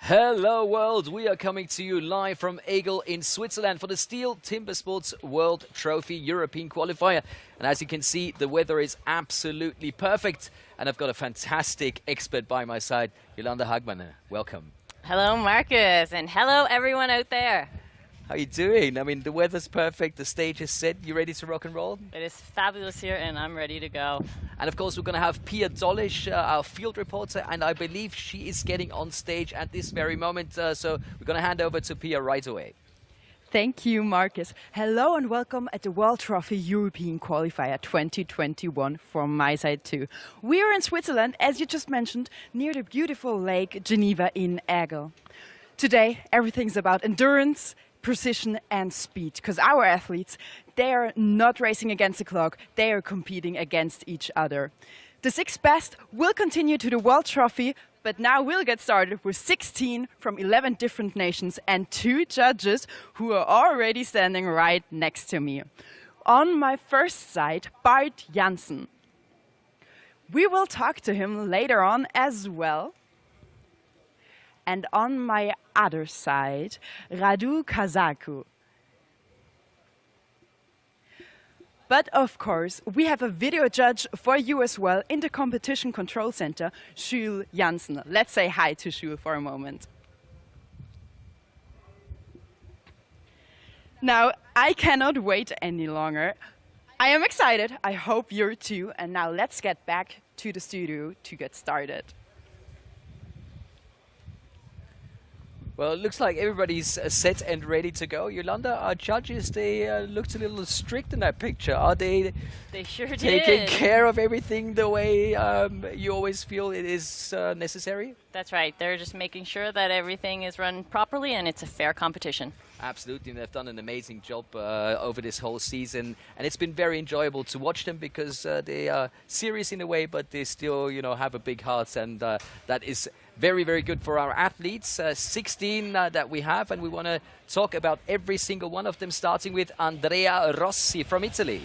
Hello world, we are coming to you live from STIHL in Switzerland for the STIHL TIMBERSPORTS World Trophy European Qualifier. And as you can see, the weather is absolutely perfect. And I've got a fantastic expert by my side, Jolanda Hagman. Welcome. Hello Marcus, and hello everyone out there. How are you doing? I mean, the weather's perfect, the stage is set. You ready to rock and roll? It is fabulous here and I'm ready to go. And of course, we're going to have Pia Dolish, our field reporter, and I believe she is getting on stage at this very moment. So we're going to hand over to Pia right away. Thank you, Marcus. Hello and welcome at the World Trophy European Qualifier 2021 from my side too. We are in Switzerland, as you just mentioned, near the beautiful Lake Geneva in STIHL. Today, everything's about endurance, precision and speed, because our athletes, they are not racing against the clock, they are competing against each other. The 6 best will continue to the World Trophy, but now we'll get started with 16 from 11 different nations and 2 judges who are already standing right next to me. On my first side, Bart Jansen. We will talk to him later on as well. And on my other side, Radu Kazaku. But of course, we have a video judge for you as well in the Competition Control Center, STIHL Jansen. Let's say hi to STIHL for a moment. Now, I cannot wait any longer. I am excited, I hope you're too. And now let's get back to the studio to get started. Well, it looks like everybody's set and ready to go. Jolanda, our judges, they looked a little strict in that picture. Are they? They sure did. Taking care of everything the way you always feel it is necessary? That's right. They're just making sure that everything is run properly and it's a fair competition. Absolutely, and they've done an amazing job over this whole season, and it's been very enjoyable to watch them because they are serious in a way, but they still, you know, have a big heart, and that is very, very good for our athletes. 16 that we have, and we want to talk about every single one of them, starting with Andrea Rossi from Italy.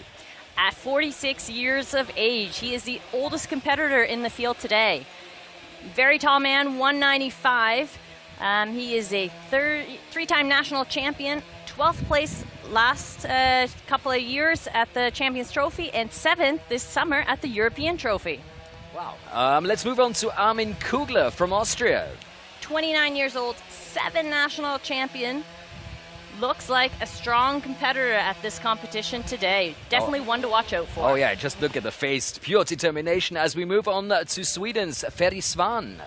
At 46 years of age, he is the oldest competitor in the field today. Very tall man, 195. He is a 3-time national champion, 12th place last couple of years at the Champions Trophy, and 7th this summer at the European Trophy. Wow. Let's move on to Armin Kugler from Austria. 29 years old, 7 national champion. Looks like a strong competitor at this competition today. Definitely one to watch out for. Oh yeah, just look at the face. Pure determination as we move on to Sweden's Ferry Svan.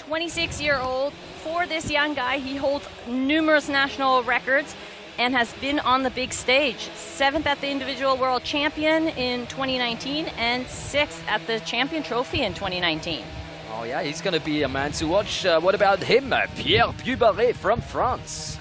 26-year-old. For this young guy, he holds numerous national records and has been on the big stage. 7th at the individual world champion in 2019 and 6th at the champion trophy in 2019. Oh yeah, he's going to be a man to watch. What about him? Pierre Pubaret from France.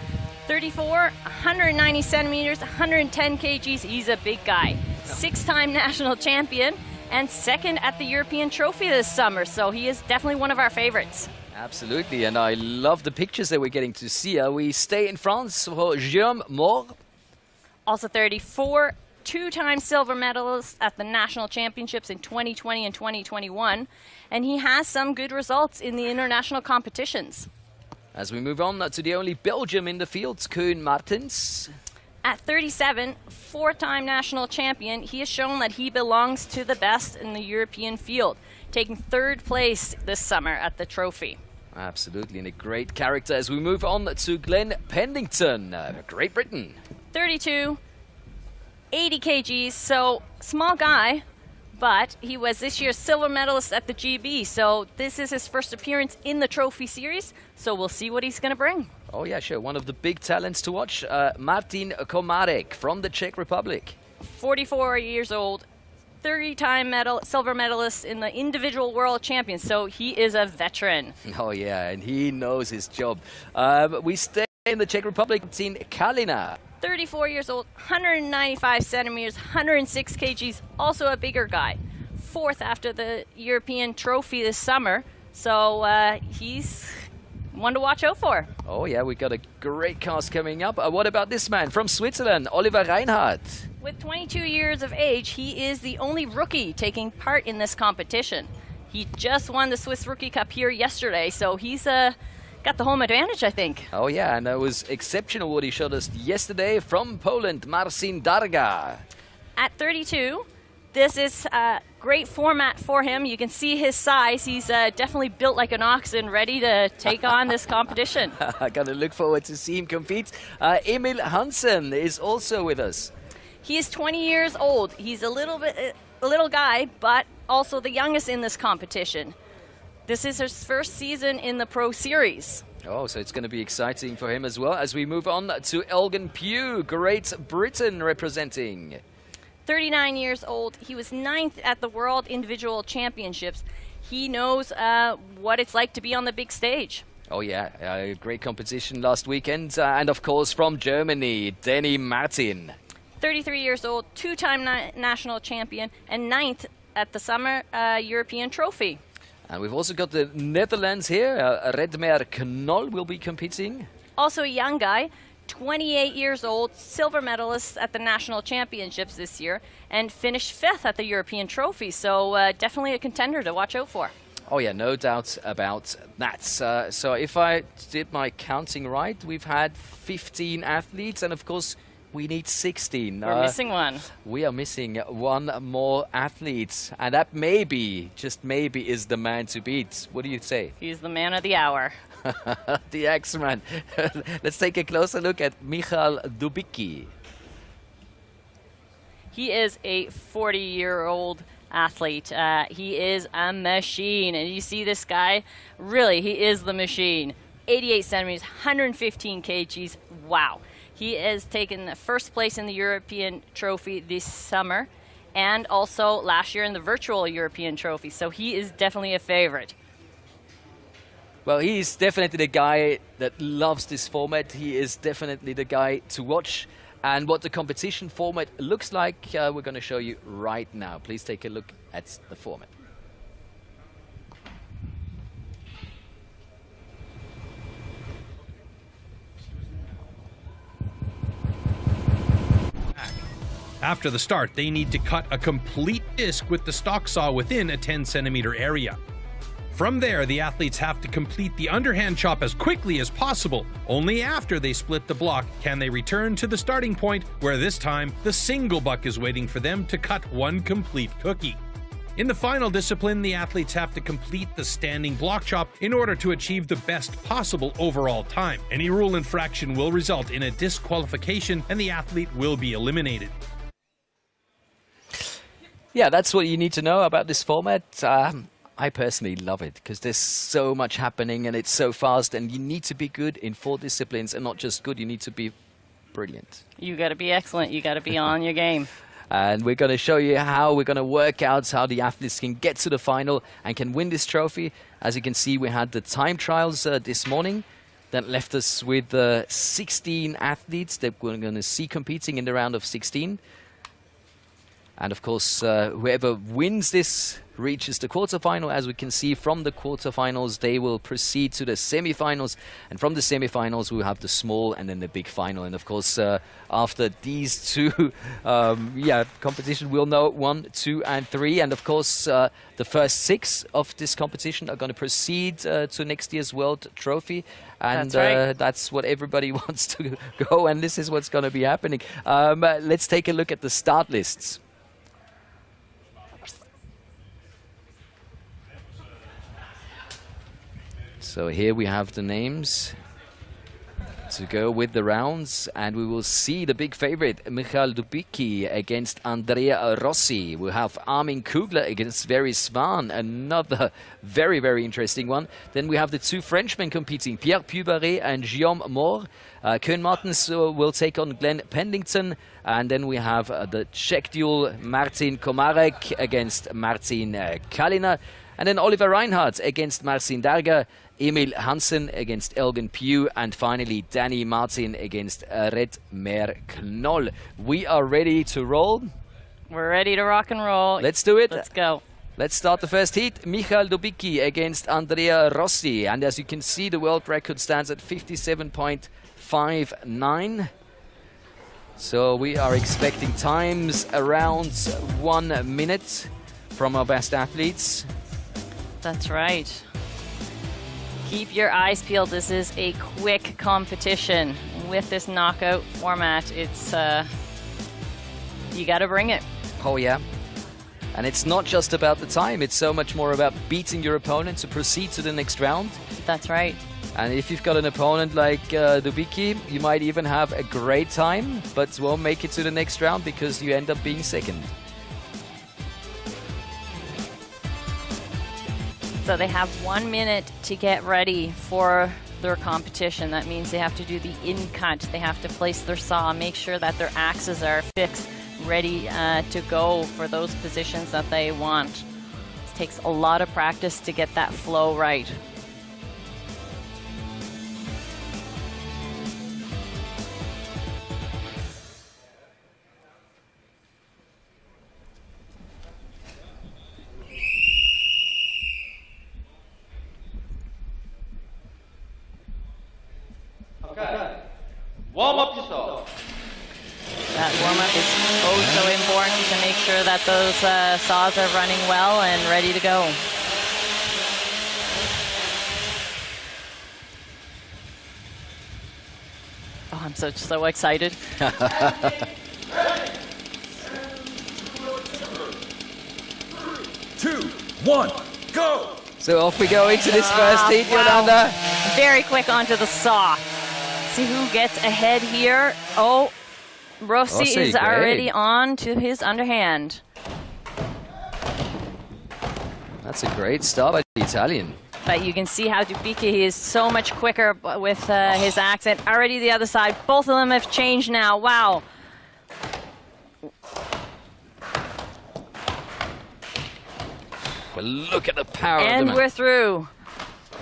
34, 190 centimeters, 110 kgs. He's a big guy. 6-time national champion and 2nd at the European trophy this summer. So he is definitely one of our favorites. Absolutely, and I love the pictures that we're getting to see. We stay in France for Guillaume Moore. Also 34, 2-time silver medalist at the national championships in 2020 and 2021. And he has some good results in the international competitions. As we move on to the only Belgium in the field, Koen Martens. At 37, 4-time national champion, he has shown that he belongs to the best in the European field, taking 3rd place this summer at the trophy. Absolutely, and a great character as we move on to Glenn Pendington, Great Britain. 32, 80 kgs, so small guy, but he was this year's silver medalist at the GB, so this is his first appearance in the trophy series, so we'll see what he's going to bring. Oh yeah, sure, one of the big talents to watch, Martin Komarek from the Czech Republic. 44 years old. 30-time silver medalist in the individual world champions, so he is a veteran. Oh yeah, and he knows his job. We stay in the Czech Republic, Martin Kalina. 34 years old, 195 centimeters, 106 kgs, also a bigger guy. 4th after the European trophy this summer, so he's one to watch out for. Oh yeah, we got a great cast coming up. What about this man from Switzerland, Oliver Reinhardt? With 22 years of age, he is the only rookie taking part in this competition. He just won the Swiss Rookie Cup here yesterday, so he's a got the home advantage, I think. Oh yeah, and that was exceptional what he showed us yesterday from Poland, Marcin Darga. At 32, this is a great format for him. You can see his size. He's definitely built like an oxen, ready to take on this competition. I gotta look forward to see him compete. Emil Hansen is also with us. He is 20 years old. He's a little guy, but also the youngest in this competition. This is his first season in the Pro Series. Oh, so it's going to be exciting for him as well as we move on to Elgin Pugh, Great Britain representing. 39 years old. He was 9th at the World Individual Championships. He knows what it's like to be on the big stage. Oh yeah, great competition last weekend. And of course from Germany, Danny Martin. 33 years old, 2-time national champion, and 9th at the Summer European Trophy. And we've also got the Netherlands here. Redmer Knoll will be competing. Also a young guy, 28 years old, silver medalist at the national championships this year, and finished 5th at the European Trophy. So definitely a contender to watch out for. Oh yeah, no doubt about that. So if I did my counting right, we've had 15 athletes, and of course we need 16. We're missing one. We are missing one more athlete, and that maybe, just maybe, is the man to beat. What do you say? He's the man of the hour. The X-Man. Let's take a closer look at Michal Dubicki. He is a 40-year-old athlete. He is a machine, and you see this guy, really, he is the machine. 88 centimeters, 115 kgs. Wow. He has taken the first place in the European Trophy this summer, and also last year in the virtual European Trophy. So he is definitely a favorite. Well, he's definitely the guy that loves this format. He is definitely the guy to watch. And what the competition format looks like, we're going to show you right now. Please take a look at the format. After the start, they need to cut a complete disc with the stock saw within a 10-centimeter area. From there, the athletes have to complete the underhand chop as quickly as possible. Only after they split the block can they return to the starting point, where this time the single buck is waiting for them to cut one complete cookie. In the final discipline, the athletes have to complete the standing block chop in order to achieve the best possible overall time. Any rule infraction will result in a disqualification and the athlete will be eliminated. Yeah, that's what you need to know about this format. I personally love it because there's so much happening and it's so fast, and you need to be good in 4 disciplines, and not just good, you need to be brilliant. You got to be excellent. You got to be on your game. And we're going to show you how we're going to work out how the athletes can get to the final and can win this trophy. As you can see, we had the time trials this morning. That left us with 16 athletes that we're going to see competing in the round of 16. And of course, whoever wins this reaches the quarterfinal. As we can see from the quarterfinals, they will proceed to the semifinals. And from the semifinals, we'll have the small and then the big final. And of course, after these two competition, we'll know 1, 2, and 3. And of course, the first 6 of this competition are going to proceed to next year's World Trophy. And that's right. That's what everybody wants to go. And this is what's going to be happening. Let's take a look at the start lists. So here we have the names to go with the rounds, and we will see the big favorite, Michal Dubicki against Andrea Rossi. We'll have Armin Kugler against Very Svan, another very, very interesting one. Then we have the 2 Frenchmen competing, Pierre Pubaret and Guillaume Moore. Koen Martens will take on Glenn Pendington. And then we have the Czech duel, Martin Komarek against Martin Kalina. And then Oliver Reinhardt against Marcin Darga, Emil Hansen against Elgin Pugh, and finally Danny Martin against Redmer Knoll. We are ready to roll. We're ready to rock and roll. Let's do it. Let's go. Let's start the first heat. Michal Dubicki against Andrea Rossi. And as you can see, the world record stands at 57.59. So we are expecting times around 1 minute from our best athletes. That's right. Keep your eyes peeled. This is a quick competition. With this knockout format, it's you got to bring it. Oh yeah. And it's not just about the time, it's so much more about beating your opponent to proceed to the next round. That's right. And if you've got an opponent like Dubicki, you might even have a great time, but won't make it to the next round because you end up being second. So they have 1 minute to get ready for their competition. That means they have to do the in-cut. They have to place their saw, make sure that their axes are fixed, ready to go for those positions that they want. It takes a lot of practice to get that flow right. Warm up yourself. That warm-up is so important to make sure that those saws are running well and ready to go. Oh, I'm so excited. 2, 1, go! So off we go into this first heat, Yolanda. Very quick onto the saw. See who gets ahead here. Oh, Rossi is already on to his underhand. That's a great start by the Italian. But you can see how Dubicki is so much quicker with his accent. Already the other side. Both of them have changed now. Wow. Well, look at the power of the And man. we're through.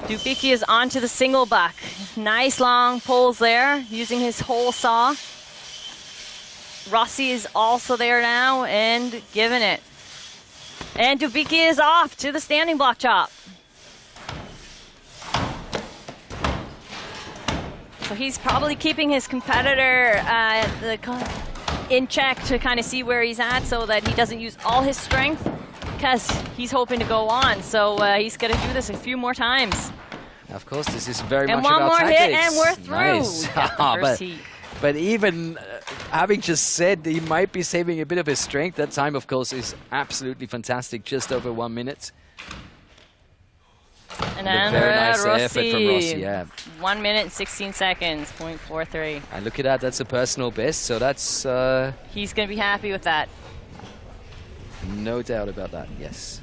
Dubicki is onto the single buck. Nice long pulls there, using his whole saw. Rossi is also there now and giving it. And Dubicki is off to the standing block chop. So he's probably keeping his competitor in check to kind of see where he's at so that he doesn't use all his strength, because he's hoping to go on. So he's going to do this a few more times. Of course, this is very And much one about more tactics. hit and we're through. Nice. Got the first heat. But even having just said he might be saving a bit of his strength, that time, of course, is absolutely fantastic. Just over 1 minute. And a very nice Rossi, effort from Rossi, yeah. 1 minute and 16 seconds, 0.43. And look at that, that's a personal best, so that's... He's going to be happy with that. no doubt about that, yes.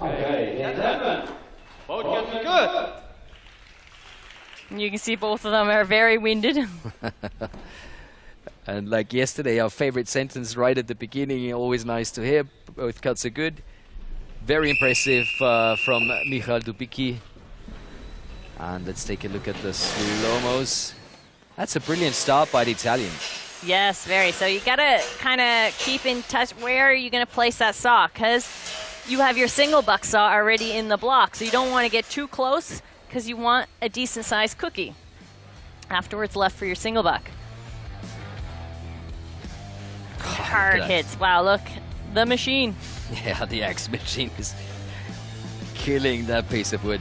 Okay, it's happened. Both getting good. And you can see both of them are very winded. And like yesterday, our favorite sentence right at the beginning, always nice to hear. Both cuts are good. Very impressive from Michal Dubicki. And let's take a look at the slow-mos. That's a brilliant start by the Italian. Yes, very. So you got to kind of keep in touch where are you going to place that saw, because you have your single buck saw already in the block. So you don't want to get too close, because you want a decent-sized cookie afterwards left for your single buck. Hard hits. Wow, look, the machine. Yeah, the axe machine is killing that piece of wood.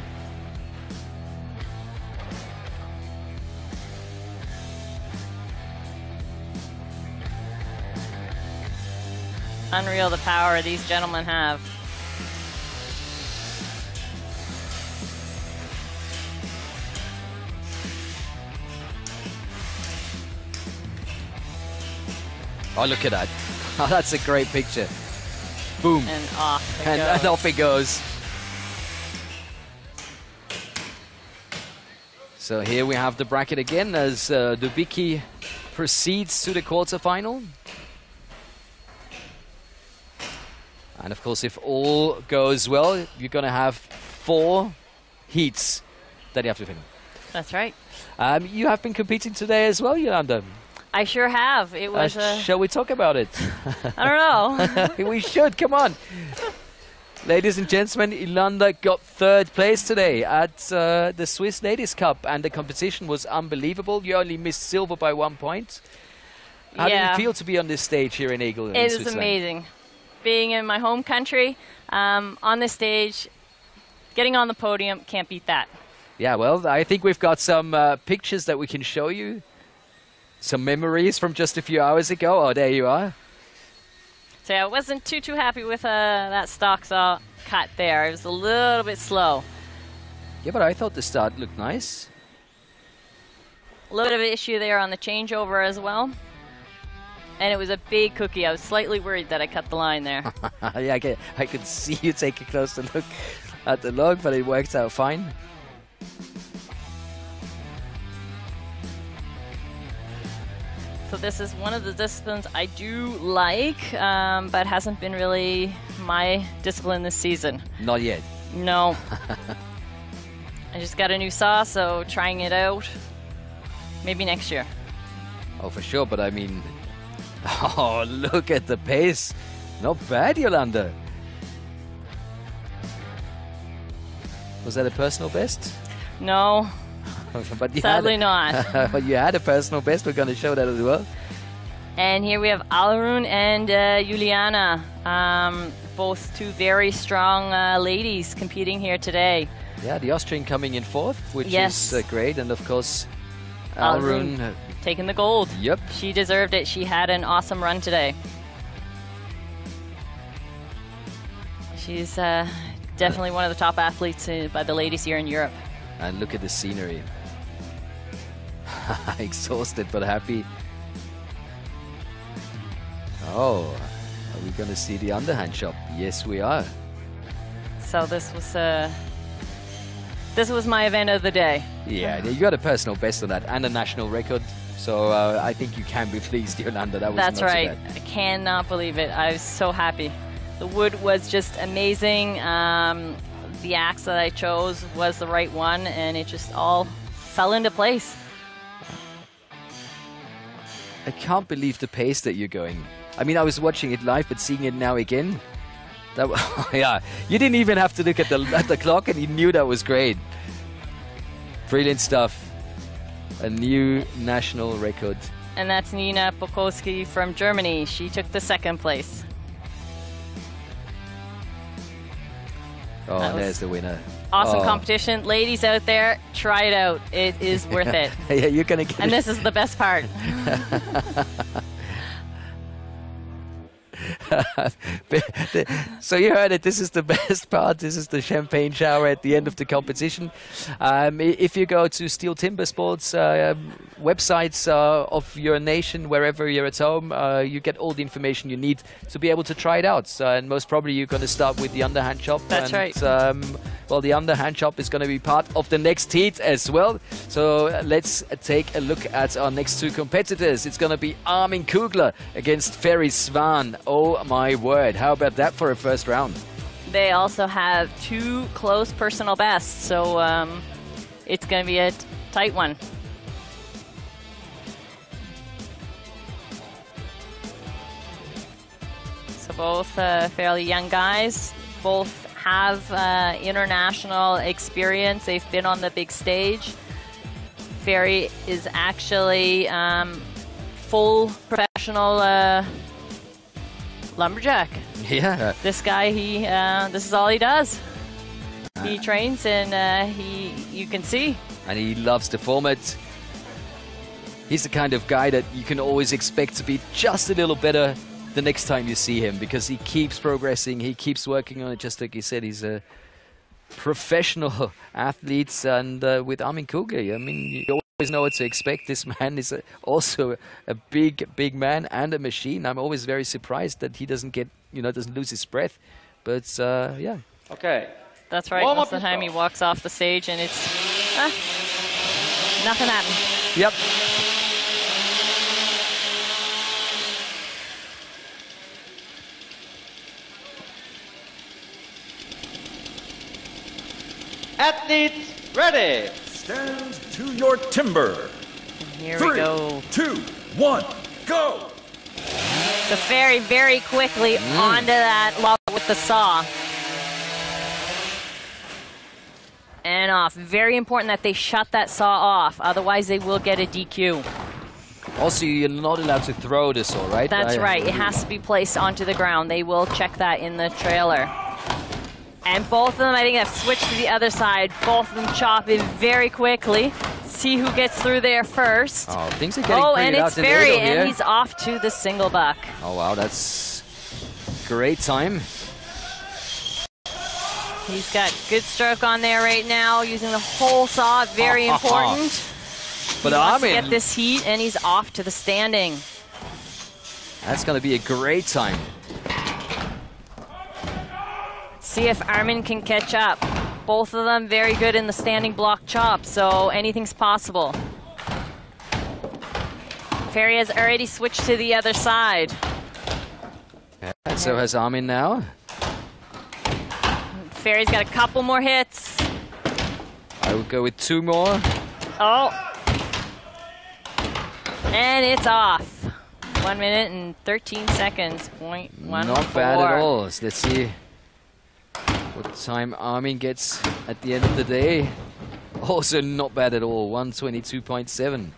Unreal the power these gentlemen have. Oh, look at that. Oh, that's a great picture. Boom. And off it And goes. off it goes. So here we have the bracket again as Dubicki proceeds to the quarterfinal. And of course, if all goes well, you're going to have 4 heats that you have to finish. That's right. You have been competing today as well, Yolanda. I sure have. It was Shall we talk about it? I don't know. We should, come on. Ladies and gentlemen, Yolanda got 3rd place today at the Swiss Ladies Cup, and the competition was unbelievable. You only missed silver by 1 point. How do you feel to be on this stage here in Eagle in It was Switzerland? amazing. Being in my home country, on this stage, getting on the podium, can't beat that. Yeah, well, I think we've got some pictures that we can show you. Some memories from just a few hours ago. Oh, there you are. So I wasn't too happy with that stock saw cut there. It was a little bit slow. Yeah, but I thought the start looked nice. A little bit of an issue there on the changeover as well. And it was a big cookie. I was slightly worried that I cut the line there. Yeah, I could see you take a closer look at the log, but it worked out fine. So this is one of the disciplines I do like, but hasn't been really my discipline this season. Not yet. No. I just got a new saw, so trying it out. Maybe next year. Oh, for sure, but I mean... Oh, look at the pace. Not bad, Yolanda. Was that a personal best? No. But you Sadly not. But you had a personal best. We're going to show that as well. And here we have Alrun and Juliana. Both two very strong ladies competing here today. Yeah, the Austrian coming in fourth, which yes. is great. And of course, Alrun taking the gold. Yep. She deserved it. She had an awesome run today. She's definitely one of the top athletes by the ladies here in Europe. And look at the scenery. Exhausted but happy. Oh, are we going to see the underhand chop? Yes, we are. So this was my event of the day. Yeah, you got a personal best on that and a national record. So I think you can be pleased, Yolanda. That was That's not right. So bad. I cannot believe it. I was so happy. The wood was just amazing. The axe that I chose was the right one, and it just all fell into place. I can't believe the pace that you're going. I mean, I was watching it live, but seeing it now again, that yeah, you didn't even have to look at the clock, and you knew that was great. Brilliant stuff. A new national record. And that's Nina Pokolsky from Germany. She took the second place. Oh, and there's the winner. Awesome competition. Ladies out there, try it out. It is worth it. Yeah, you're going to get And this is the best part. So you heard it. This is the best part. This is the champagne shower at the end of the competition. If you go to STIHL TIMBERSPORTS websites of your nation, wherever you're at home, you get all the information you need to be able to try it out. And most probably you're going to start with the underhand chop. That's right. Well, the underhand chop is going to be part of the next heat as well. So let's take a look at our next two competitors. It's going to be Armin Kugler against Ferry Svan. Oh my word. How about that for a first round? They also have two close personal bests, so it's going to be a tight one. So both fairly young guys, both have international experience. They've been on the big stage. Ferry is actually full professional lumberjack. Yeah. This guy, this is all he does. He trains and you can see. And he loves the format. He's the kind of guy that you can always expect to be just a little better the next time you see him, because he keeps progressing, he keeps working on it. Just like you said, he's a professional athlete. And with Armin Kugler, I mean, you always know what to expect. This man is also a big man and a machine. I'm always very surprised that he doesn't get, doesn't lose his breath. But yeah. Okay. That's right. Most of the time he walks off the stage and it's nothing happened. Yep. Athletes ready. Stand to your timber. Here we go. 3, 2, 1, go. So very, very quickly onto that log with the saw. And off. Very important that they shut that saw off, otherwise they will get a DQ. Also, you're not allowed to throw the saw, right? That's right. It has to be placed onto the ground. They will check that in the trailer. And both of them, I think, have switched to the other side. Both of them chop in very quickly. See who gets through there first. Oh, things are getting and it's out in the Ferry, middle here. and he's off to the single buck. Oh, wow, that's great time. He's got good stroke on there right now, using the whole saw, very important. But he wants to Armin, get this heat, and he's off to the standing. that's going to be a great time. See if Armin can catch up. Both of them very good in the standing block chop, so anything's possible. Ferry has already switched to the other side. And so has Armin now. Ferry's got a couple more hits. I would go with 2 more. Oh. And it's off. 1 minute and 13 seconds. .14. Not bad at all. So let's see what time Armin gets at the end of the day. Also not bad at all. 1:22.7.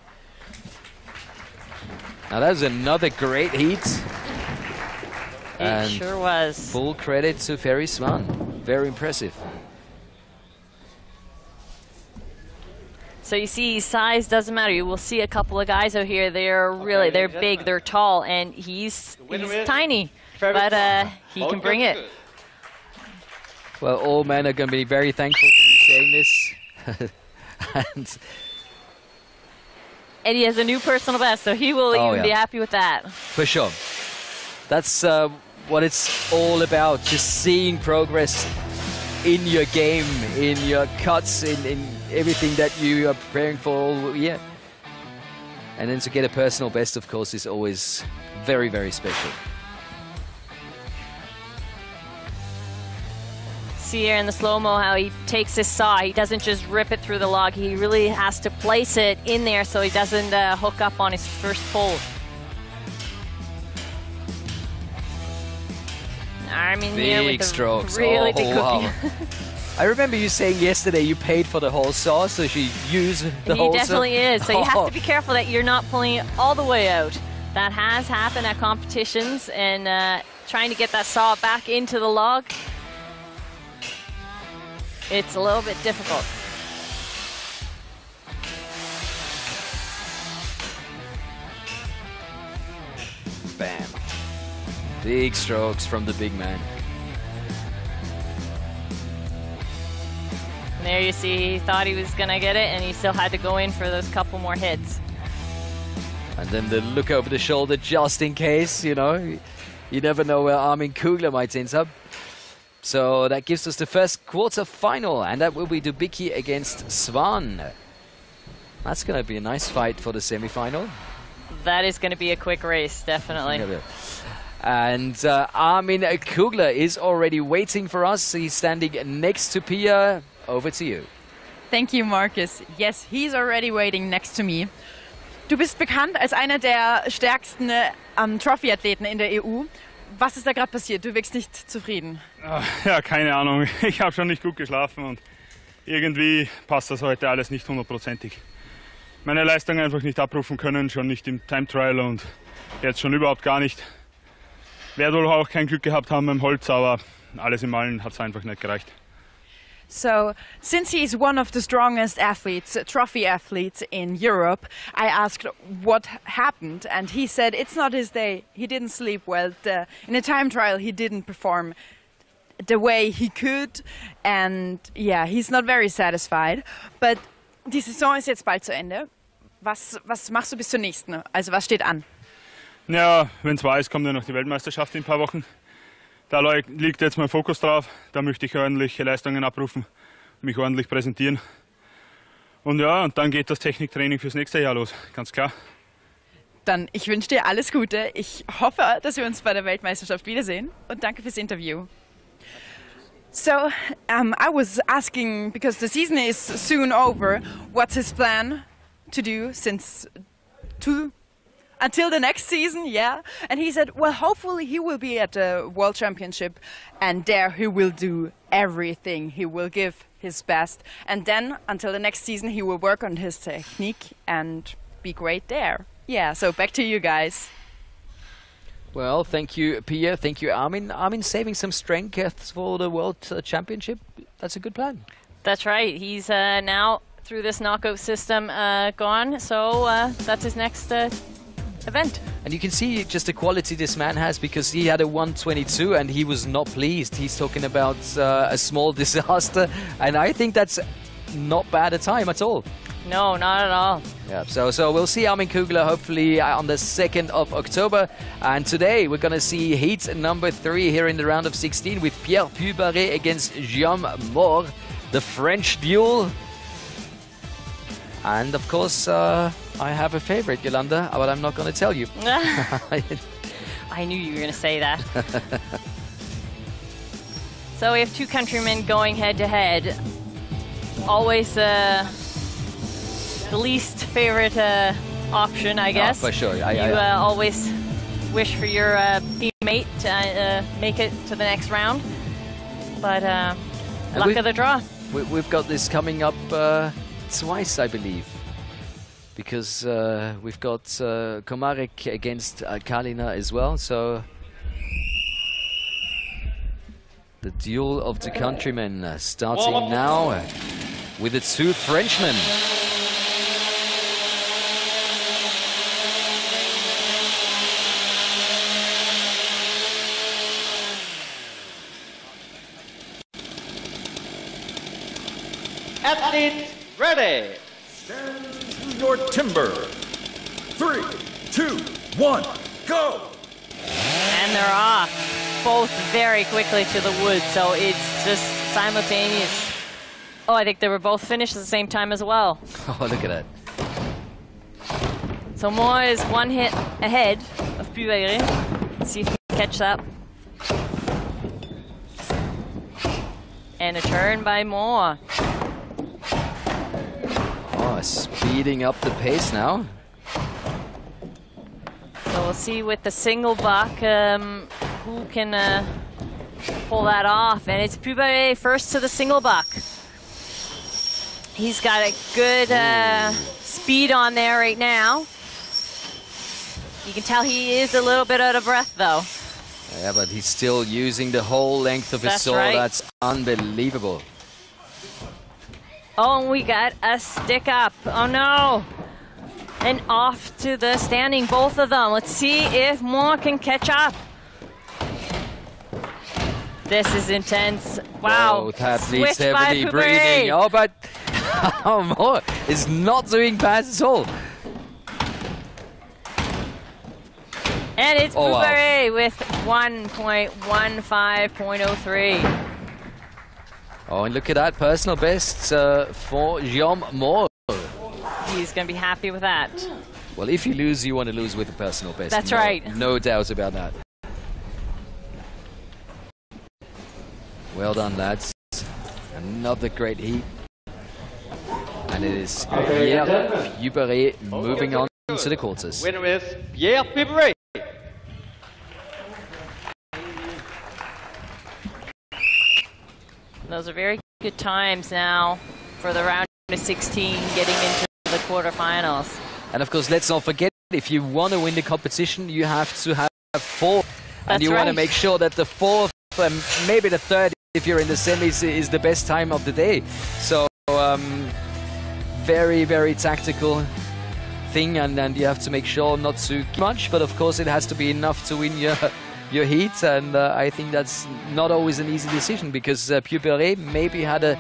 Now that was another great heat. It sure was. Full credit to Ferry Svan. Very impressive. So you see, size doesn't matter. You will see a couple of guys out here. They're big, they're tall, and he's tiny, but he can bring it. Well, all men are going to be very thankful for you saying this. And he has a new personal best, so he will even be happy with that. For sure. That's what it's all about, just seeing progress in your game, in your cuts, in everything that you are preparing for all year. And then to get a personal best, of course, is always very, very special. See here in the slow-mo how he takes his saw. He doesn't just rip it through the log. He really has to place it in there so he doesn't hook up on his first pull. Armin here with the strokes. really big cookie. Wow. I remember you saying yesterday you paid for the whole saw, so you use the whole saw. He definitely is. So you have to be careful that you're not pulling it all the way out. That has happened at competitions, and trying to get that saw back into the log, it's a little bit difficult. Bam. Big strokes from the big man. And there you see, he thought he was going to get it, and he still had to go in for those couple more hits. And then the look over the shoulder just in case, you know. You never know where Armin Kugler might end up. So that gives us the first quarter-final, and that will be Dubicki against Svan. That's going to be a nice fight for the semi-final. That is going to be a quick race, definitely. And Armin Kugler is already waiting for us. He's standing next to Pia. Over to you. Thank you, Marcus. Yes, he's already waiting next to me. Du bist bekannt als einer der stärksten Trophy-Athleten in der EU. Was ist da gerade passiert? Du wirkst nicht zufrieden. Ja, keine Ahnung. Ich habe schon nicht gut geschlafen und irgendwie passt das heute alles nicht 100%ig. Meine Leistung einfach nicht abrufen können, schon nicht im Time Trial und jetzt schon überhaupt gar nicht. Werde wohl auch kein Glück gehabt haben beim Holz, aber alles im Allen hat es einfach nicht gereicht. So, since he's one of the strongest athletes, trophy athletes in Europe, I asked what happened, and he said it's not his day. He didn't sleep well. In a time trial, he didn't perform the way he could, and yeah, he's not very satisfied. But die Saison ist jetzt bald zu Ende. Was machst du bis zur nächsten? Also, was steht an? Ja, wenn es wahr ist, kommt ja noch die Weltmeisterschaft in ein paar Wochen. Da liegt jetzt mein Fokus drauf. Da möchte ich ordentliche Leistungen abrufen, mich ordentlich präsentieren. Und ja, und dann geht das Techniktraining fürs nächste Jahr los, ganz klar. Dann, ich wünsche dir alles Gute. Ich hoffe, dass wir uns bei der Weltmeisterschaft wiedersehen. Und danke fürs Interview. So, I was asking, because the season is soon over, what's his plan to do until the next season, yeah. And he said, well, hopefully he will be at the World Championship, and there he will do everything. He will give his best. And then, until the next season, he will work on his technique and be great there. Yeah, so back to you guys. Well, thank you, Pia. Thank you, Armin. Armin saving some strength for the World Championship. That's a good plan. That's right. He's now through this knockout system gone. So that's his next event. And you can see just the quality this man has, because he had a 122 and he was not pleased. He's talking about a small disaster, and I think that's not bad a time at all. No, not at all. Yeah, so we'll see Armin Kugler hopefully on the 2nd of October. And today we're going to see heat number 3 here in the round of 16 with Pierre Pubaret against Guillaume Moore, the French duel. And of course, I have a favorite, Yolanda, but I'm not going to tell you. I knew you were going to say that. So we have 2 countrymen going head to head. Always the least favorite option, I guess. Oh, for sure. You always wish for your teammate to make it to the next round. But luck of the draw. We've got this coming up twice, I believe, because we've got Komarek against Kalina as well. So the duel of the countrymen starting now with the 2 Frenchmen. Athletes ready. Stand to your timber. 3, 2, 1, go! And they're off. Both very quickly to the woods, so it's just simultaneous. Oh, I think they were both finished at the same time as well. Oh, look at that. So Moore is 1 hit ahead of Pubaret. Let's see if he can catch that. And a turn by Moore. Oh, speeding up the pace now. So we'll see with the single buck who can pull that off. And it's Pubaret first to the single buck. He's got a good speed on there right now. You can tell he is a little bit out of breath, though. Yeah, but he's still using the whole length of his sword. Right. That's unbelievable. Oh, and we got a stick up. Oh, no. And off to the standing, both of them. Let's see if Moore can catch up. This is intense. Wow. Both athletes Switch by heavily Pubaret. breathing. Oh, but Moore is not doing bad at all. And it's Oh, wow. Pubaret with 1.15.03. Oh, and look at that personal best for Guillaume Moore. He's going to be happy with that. Well, if you lose, you want to lose with a personal best. That's right. No doubt about that. Well done, lads. Another great heat. And it is Pierre Pubaret moving on to the quarters. Winner is Pierre Pubaret. Those are very good times now for the round of 16 getting into the quarterfinals. And of course, let's not forget, if you want to win the competition, you have to have 4. And That's you want to right. make sure that the 4th and maybe the 3rd, if you're in the semis, is the best time of the day. So very, very tactical thing, and you have to make sure not too much, but of course it has to be enough to win your heat, and I think that's not always an easy decision, because Pubaret maybe had a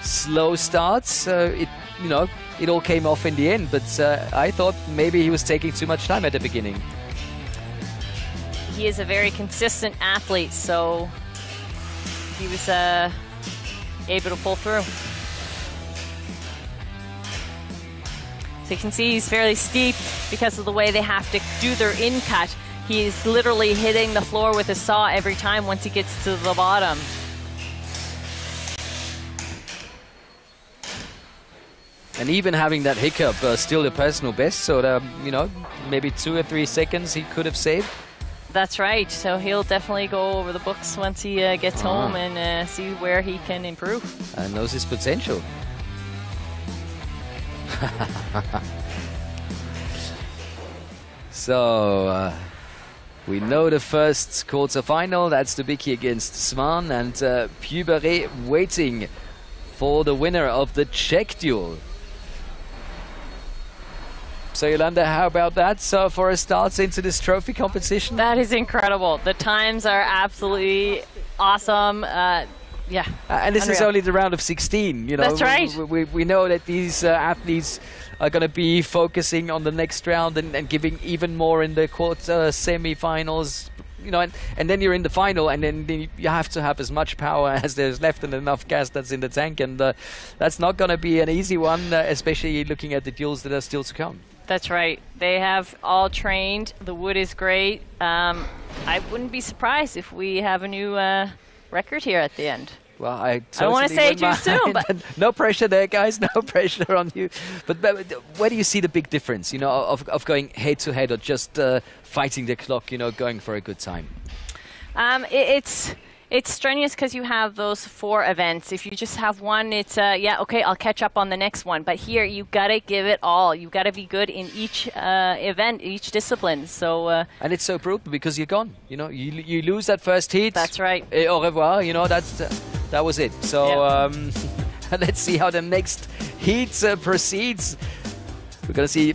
slow start. It all came off in the end, but I thought maybe he was taking too much time at the beginning. He is a very consistent athlete, so he was able to pull through. So you can see he's fairly steep because of the way they have to do their in-cut. He's literally hitting the floor with his saw every time once he gets to the bottom. And even having that hiccup, still the personal best, so that, maybe 2 or 3 seconds he could have saved. That's right. So he'll definitely go over the books once he gets home and see where he can improve. And knows his potential. So, We know the first quarter-final, that's the Bickie against Svan, and Pubere waiting for the winner of the Czech duel. So Yolanda, how about that for a start into this trophy competition? That is incredible. The times are absolutely awesome. Yeah. And this is only the round of 16. You know, that's right. We know that these athletes are going to be focusing on the next round and giving even more in the quarter semi-finals. You know, and then you're in the final, and then you have to have as much power as there's left and enough gas that's in the tank, and that's not going to be an easy one, especially looking at the duels that are still to come. That's right. They have all trained. The wood is great. I wouldn't be surprised if we have a new record here at the end. Well, I don't want to say it too soon, but no pressure there, guys. No pressure on you. But where do you see the big difference, you know, of going head to head or just fighting the clock, you know, going for a good time? It's strenuous because you have those 4 events. If you just have one, it's yeah, okay, I'll catch up on the next one. But here, you gotta give it all. You gotta be good in each event, each discipline. So and it's so brutal because you're gone. You know, you lose that first heat. That's right. Et au revoir. You know, that was it. So let's see how the next heat proceeds. We're going to see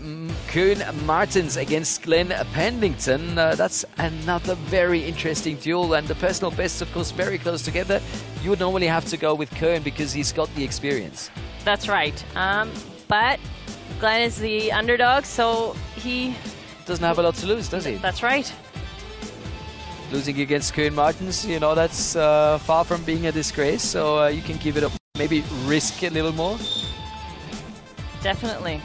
Koen Martens against Glenn Pendington. That's another very interesting duel, and the personal bests, of course, very close together. You would normally have to go with Koen because he's got the experience. That's right. But Glenn is the underdog, so he doesn't have a lot to lose, does he? That's right. Losing against Koen Martens, you know, that's far from being a disgrace, so you can give it up, maybe risk a little more. Definitely.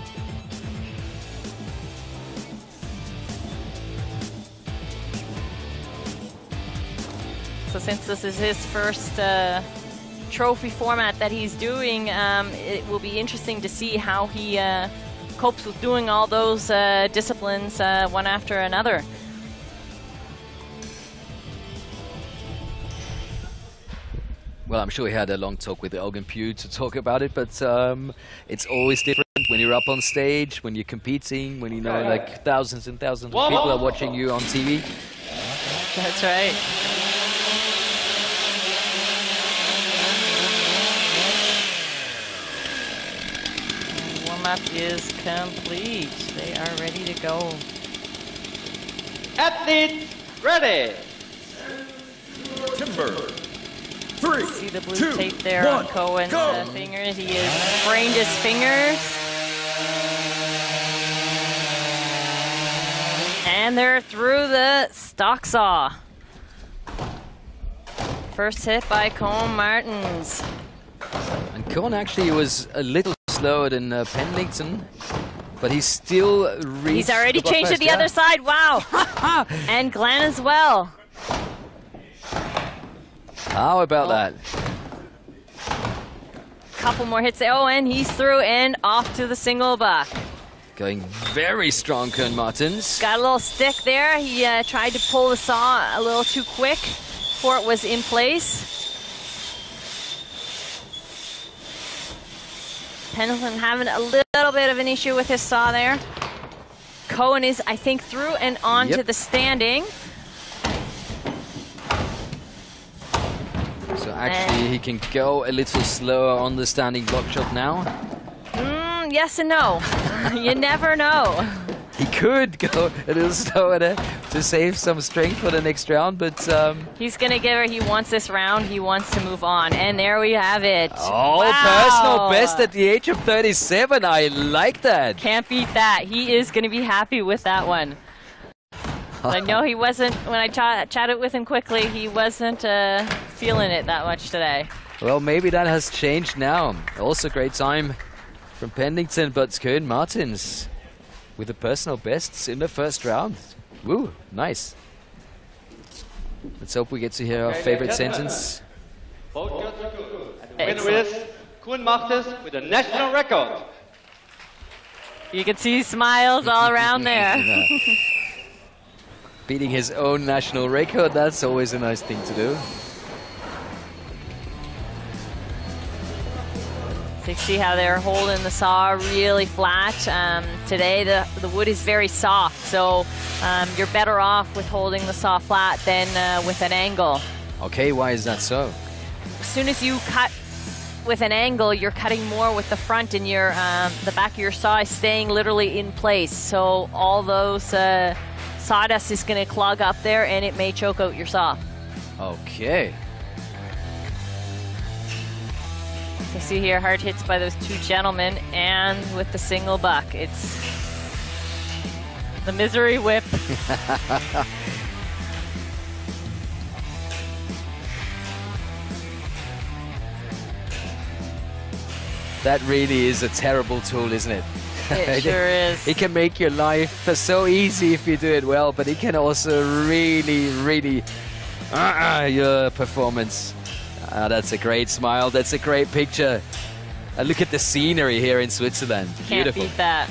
So since this is his first trophy format that he's doing, it will be interesting to see how he copes with doing all those disciplines one after another. Well, I'm sure he had a long talk with Eugen Pugh to talk about it, but it's always different when you're up on stage, when you're competing, when you know like thousands and thousands of people are watching you on TV. That's right. Warm-up is complete. They are ready to go. Athletes ready. Timber. 3, See the blue 2, tape there 1, on Cohen's fingers. He has sprained his fingers. And they're through the stock saw. First hit by Koen Martens. And Koen actually was a little slower than Pendington, but he's still reached. He's already changed to the other side. Wow. And Glenn as well. How about that? Couple more hits there. Oh, and he's through and off to the single buck. Going very strong, Koen Martens. Got a little stick there. He tried to pull the saw a little too quick before it was in place. Pendleton having a little bit of an issue with his saw there. Koen is, I think, through and on to the standing. So actually he can go a little slower on the standing block shot now. Yes and no. You never know. He could go a little slower there to save some strength for the next round, but he's gonna give her. He wants this round. He wants to move on, and there we have it. Oh, wow. Personal best at the age of 37. I like that. Can't beat that. He is gonna be happy with that one. I know he wasn't, when I chatted with him quickly, he wasn't feeling it that much today. Well, maybe that has changed now. Also great time from Pendington, but Koen Martens with the personal bests in the first round. Woo, nice. Let's hope we get to hear our favorite sentence. Winner is Koen Martens with a national record. You can see smiles all around there. Beating his own national record, that's always a nice thing to do. So you see how they're holding the saw really flat. Today the wood is very soft, so you're better off with holding the saw flat than with an angle. Okay, why is that so? As soon as you cut with an angle, you're cutting more with the front, and your the back of your saw is staying literally in place. So all those sawdust is going to clog up there, and it may choke out your saw. Okay. You see here hard hits by those two gentlemen, and with the single buck, it's the misery whip. That really is a terrible tool, isn't it? It sure is. It can make your life so easy if you do it well, but it can also really, really your performance. That's a great smile. That's a great picture. Look at the scenery here in Switzerland. Can't Beautiful. beat that.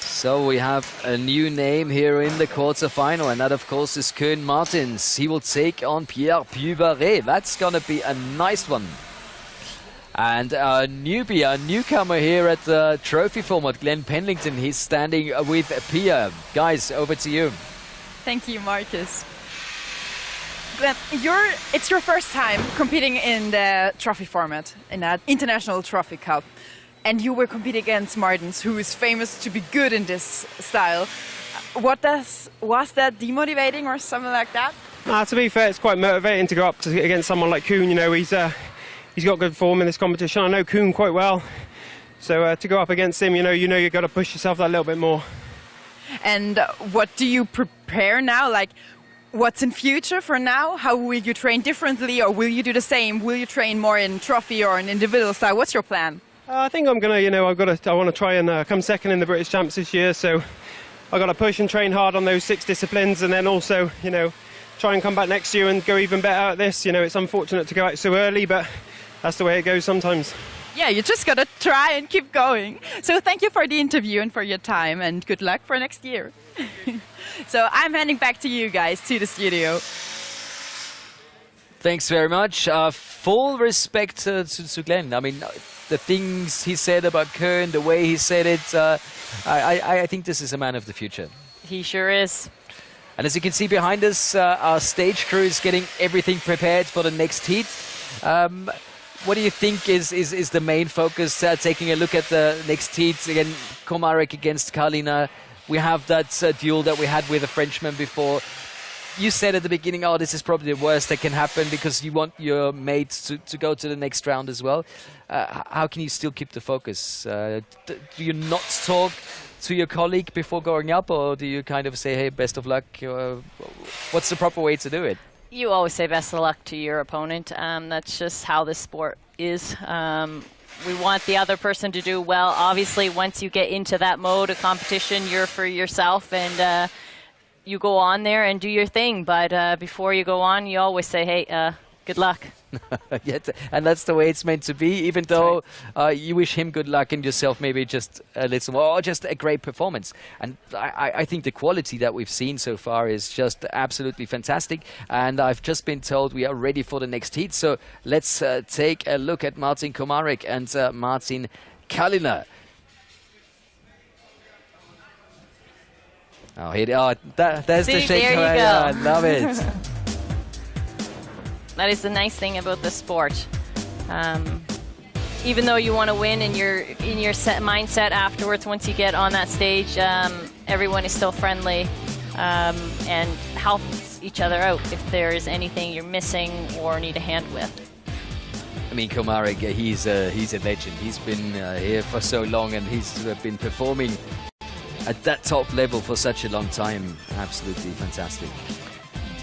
So we have a new name here in the quarterfinal, and that of course is Koen Martins. He will take on Pierre Pubaret. That's gonna be a nice one. And a newbie, a newcomer here at the trophy format, Glenn Pendington. He's standing with Pierre. Guys, over to you. Thank you, Marcus. Glenn, it's your first time competing in the trophy format, in that international trophy cup. And you were competing against Martins, who is famous to be good in this style. Was that demotivating or something like that? To be fair, it's quite motivating to go up against someone like Koen. You know, he's got good form in this competition. I know Koen quite well, so to go up against him, you know you've got to push yourself that little bit more. And what do you prepare now? Like, what's in future for now? How will you train differently, or will you do the same? Will you train more in trophy or in individual style? What's your plan? I think I'm gonna, I want to try and come second in the British Champs this year. So I got to push and train hard on those 6 disciplines, and then also, try and come back next year and go even better at this. It's unfortunate to go out so early, but that's the way it goes sometimes. Yeah, you just got to try and keep going. So thank you for the interview and for your time, and good luck for next year. So I'm handing back to you guys, to the studio. Thanks very much. Full respect to Glenn. I mean, the things he said about Koen, the way he said it, I think this is a man of the future. He sure is. And as you can see behind us, our stage crew is getting everything prepared for the next heat. What do you think is the main focus? Taking a look at the next heat, again, Komarek against Kalina. We have that duel that we had with a Frenchman before. You said at the beginning, oh, this is probably the worst that can happen because you want your mates to go to the next round as well. How can you still keep the focus? Do you not talk to your colleague before going up, or do you kind of say, hey, best of luck? What's the proper way to do it? You always say best of luck to your opponent. That's just how this sport is. We want the other person to do well. Obviously, once you get into that mode of competition, you're for yourself, and you go on there and do your thing. But before you go on, you always say, hey, good luck. And that's the way it's meant to be, even though you wish him good luck and yourself maybe just a little more, or just a great performance. And I think the quality that we've seen so far is just absolutely fantastic. And I've just been told we are ready for the next heat. So let's take a look at Martin Komarek and Martin Kalina. Oh, there's the shake. There you go. Yeah, I love it. That is the nice thing about the sport. Even though you want to win in your mindset afterwards, once you get on that stage, everyone is still friendly and helps each other out if there is anything you're missing or need a hand with. I mean, Komarek, he's a legend. He's been here for so long, and he's been performing at that top level for such a long time. Absolutely fantastic.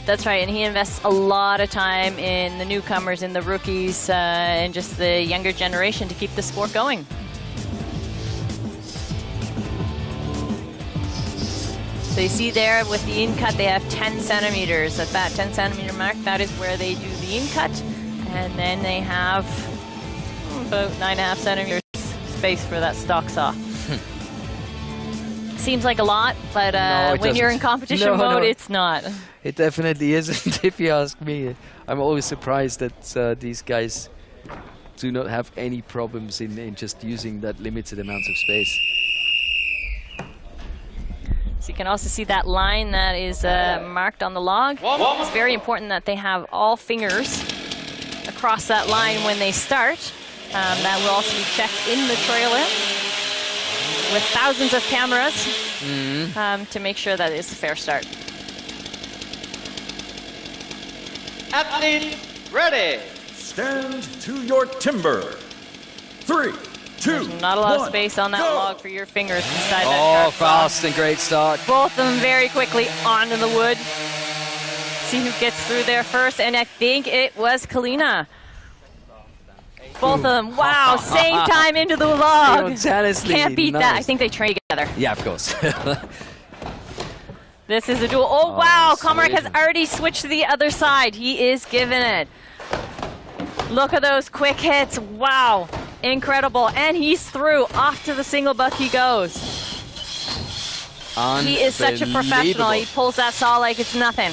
That's right, and he invests a lot of time in the newcomers, in the rookies, and just the younger generation to keep the sport going. So you see there with the in-cut, they have 10 centimeters. At that 10 centimeter mark, that is where they do the in-cut. And then they have about 9.5 centimeters space for that stock saw. Seems like a lot, but No, when you're in doesn't. competition No, mode, no. it's not. It definitely isn't, if you ask me. I'm always surprised that these guys do not have any problems in just using that limited amount of space. So you can also see that line that is marked on the log. It's very important that they have all fingers across that line when they start. That will also be checked in the trailer with thousands of cameras to make sure that it's a fair start. Athletes, ready. Stand to your timber. 3, 2, There's not a lot of 1, space on that go. log for your fingers inside that Oh, sharp saw. fast and great start. Both of them very quickly onto the wood. See who gets through there first, and I think it was Kalina. Both of them, wow, same time into the log. Simultaneously, Can't beat that. I nice. think they train together. Yeah, of course. This is a duel. Oh, wow, Komarek has sweet. already switched to the other side. He is giving it. Look at those quick hits. Wow, incredible. And he's through. Off to the single buck he goes. He is such a professional. He pulls that saw like it's nothing.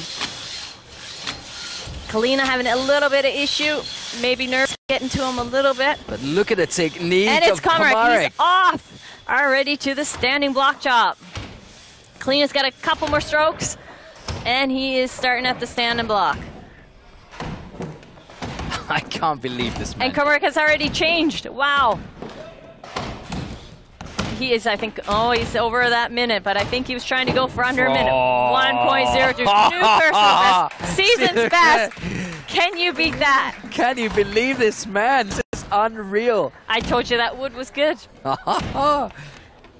Kalina having a little bit of issue. Maybe nerves getting to him a little bit. But look at the technique And it's of Komarek. He's Komarek. off. Already to the standing block chop. Kalina's got a couple more strokes. And he is starting at the standing block. I can't believe this, man. And Komarek has already changed. Wow. He is, I think, oh, he's over that minute, but I think he was trying to go for under a minute. 1.02, new personal best, season's best. Can you beat that? Can you believe this, man? This is unreal. I told you that wood was good.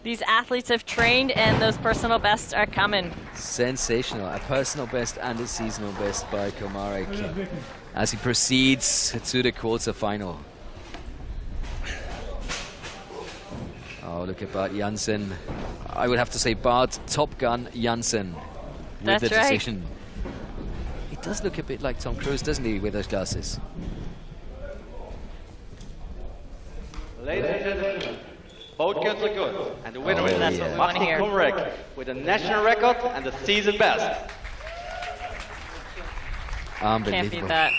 These athletes have trained, and those personal bests are coming. Sensational. A personal best and a seasonal best by Komarek as he proceeds to the quarterfinal. Oh, look at Bart Jansen. I would have to say Bart Top Gun Jansen with That's the right. decision. He does look a bit like Tom Cruise, doesn't he, with those glasses? Ladies and gentlemen, both kills are good. And the winner is That's what we want to hear. Komarek with a national record and the season best. Can't Unbelievable. beat that.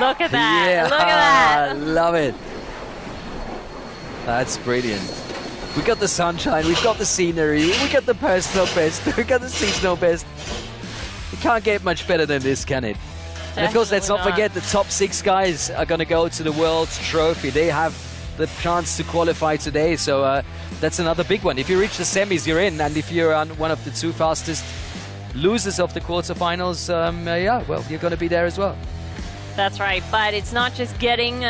Look at that. Yeah, Look at that. love it. That's brilliant. We got the sunshine, we've got the scenery, we got the personal best, we got the seasonal best. It can't get much better than this, can it? And of course, let's not Definitely forget the top 6 guys are going to go to the World Trophy. They have the chance to qualify today, so that's another big one. If you reach the semis, you're in, and if you're on one of the 2 fastest losers of the quarterfinals, yeah, well, you're going to be there as well. That's right, but it's not just getting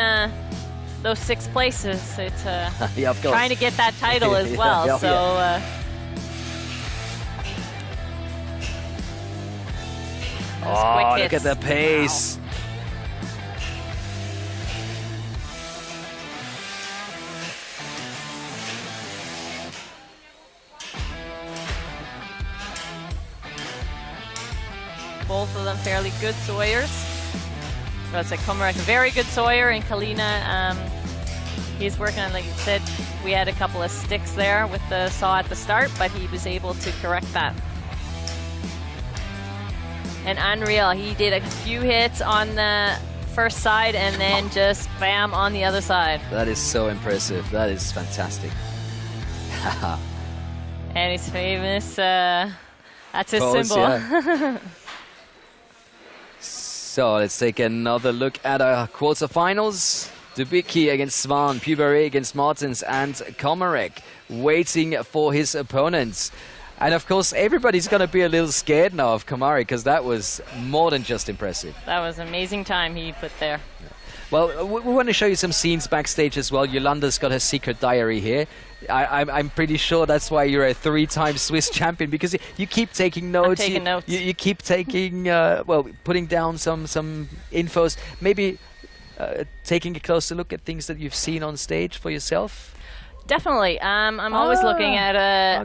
those 6 places. It's Yeah, of course. trying to get that title as well. Yeah, so. Oh, quick look at hits. the pace. Both of them fairly good sawyers. That's like Komarek, a very good sawyer, and Kalina, he's working on, like you said, we had a couple of sticks there with the saw at the start, but he was able to correct that. And unreal, he did a few hits on the first side and then just bam on the other side. That is so impressive. That is fantastic. And he's famous, that's his Pose, symbol. yeah. So let's take another look at our quarterfinals. Dubicki against Svan, Puberé against Martins, and Komarek waiting for his opponents. And of course, everybody's going to be a little scared now of Komarek because that was more than just impressive. That was an amazing time he put there. Well, we want to show you some scenes backstage as well. Yolanda's got her secret diary here. I'm pretty sure that's why you're a 3-time Swiss champion, because you keep taking notes. I'm taking notes. You keep taking, well, putting down some infos. Maybe taking a closer look at things that you've seen on stage for yourself. Definitely. I'm always looking at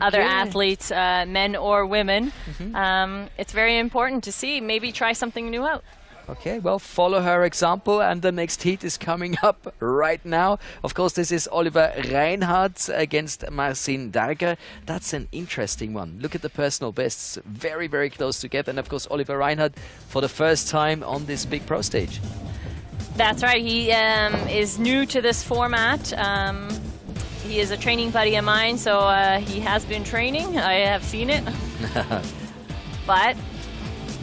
other okay. athletes, men or women. Mm-hmm. It's very important to see, maybe try something new out. Okay, well, follow her example, and the next heat is coming up right now. Of course, this is Oliver Reinhardt against Marcin Darger. That's an interesting one. Look at the personal bests, very, very close together. And of course, Oliver Reinhardt for the first time on this big pro stage. That's right. He is new to this format. He is a training buddy of mine, so he has been training. I have seen it. But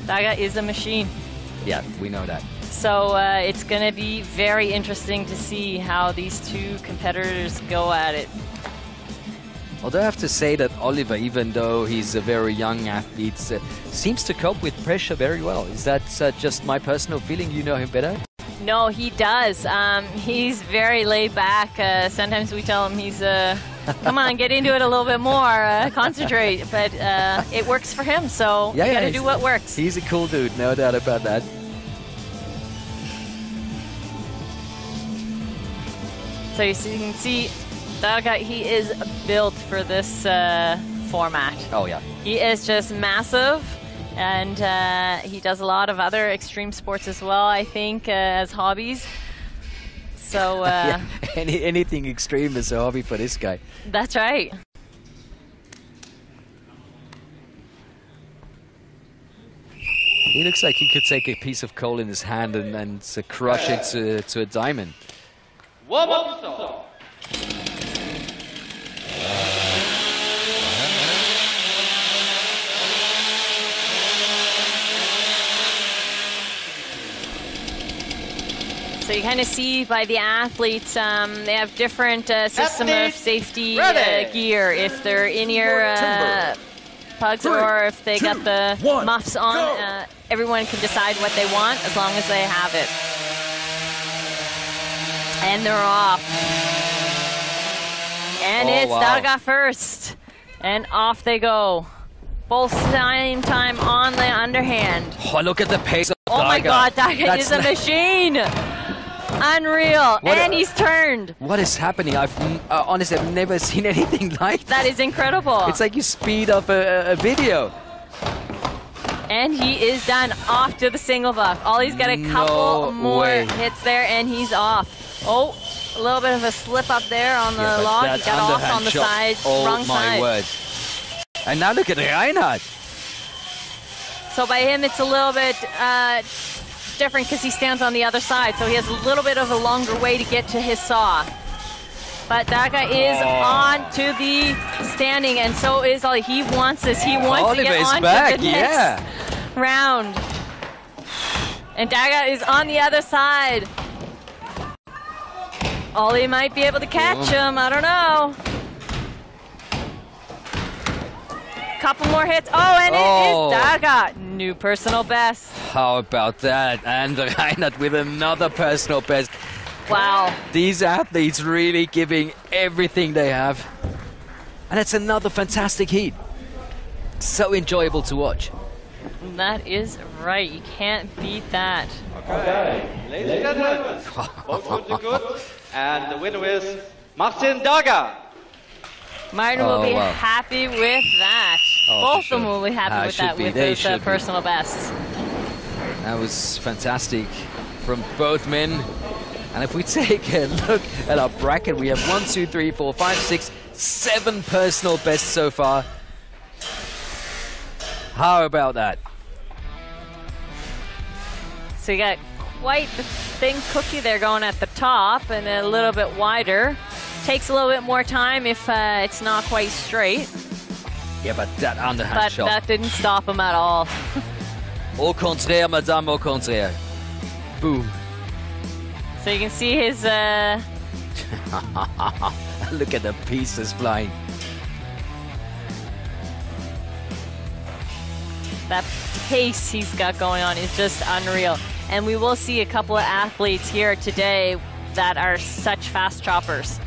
Darger is a machine. Yeah, we know that. So it's going to be very interesting to see how these two competitors go at it. Although I have to say that Oliver, even though he's a very young athlete, seems to cope with pressure very well. Is that just my personal feeling? You know him better? No, he does. He's very laid back. Sometimes we tell him he's, come on, get into it a little bit more, concentrate. But it works for him, so you gotta do what works. He's a cool dude, no doubt about that. So you can see, Darger, he is built for this format. Oh, yeah. He is just massive. And he does a lot of other extreme sports as well, I think, as hobbies. So yeah, anything extreme is a hobby for this guy. That's right. He looks like he could take a piece of coal in his hand and crush it to a diamond. Warm-up. So you kind of see by the athletes, they have different system of safety gear. If they're in-ear pugs or if they got the muffs on, everyone can decide what they want as long as they have it. And they're off. And it's Darger first. And off they go. Both same time on the underhand. Oh, look at the pace of Darger. Oh my God, Darger is a machine. Unreal. And he's turned. What is happening? Honestly, I've never seen anything like that. That is incredible. It's like you speed up a video. And he is done. Off to the single buck. He's got a couple more hits there, and he's off. Oh, a little bit of a slip up there on the log. He got off on the side, wrong side. Oh my word. And now look at Reinhardt. So by him, it's a little bit different because he stands on the other side. So he has a little bit of a longer way to get to his saw. But Darger is on to the standing, and so is Ollie. He wants this. He wants to get on to the next round. And Darger is on the other side. Ollie might be able to catch him. I don't know. Couple more hits. Oh, and it is Darger. New personal best. How about that? And Reinhardt with another personal best. Wow. These athletes really giving everything they have. And it's another fantastic heat. So enjoyable to watch. That is right. You can't beat that. Okay. Ladies and gentlemen, both rounds are good. And the winner is Marcin Darger. Martin will be happy with that. Both of them will be happy with that, with his personal best. That was fantastic from both men. And if we take a look at our bracket, we have 1, 2, 3, 4, 5, 6, 7 personal bests so far. How about that? So you got quite the thin cookie there going at the top and a little bit wider. Takes a little bit more time if it's not quite straight. Yeah, but that underhand shot. But that didn't stop him at all. Au contraire, madame, au contraire. Boom. So you can see his... Look at the pieces flying. That pace he's got going on is just unreal. And we will see a couple of athletes here today that are such fast choppers.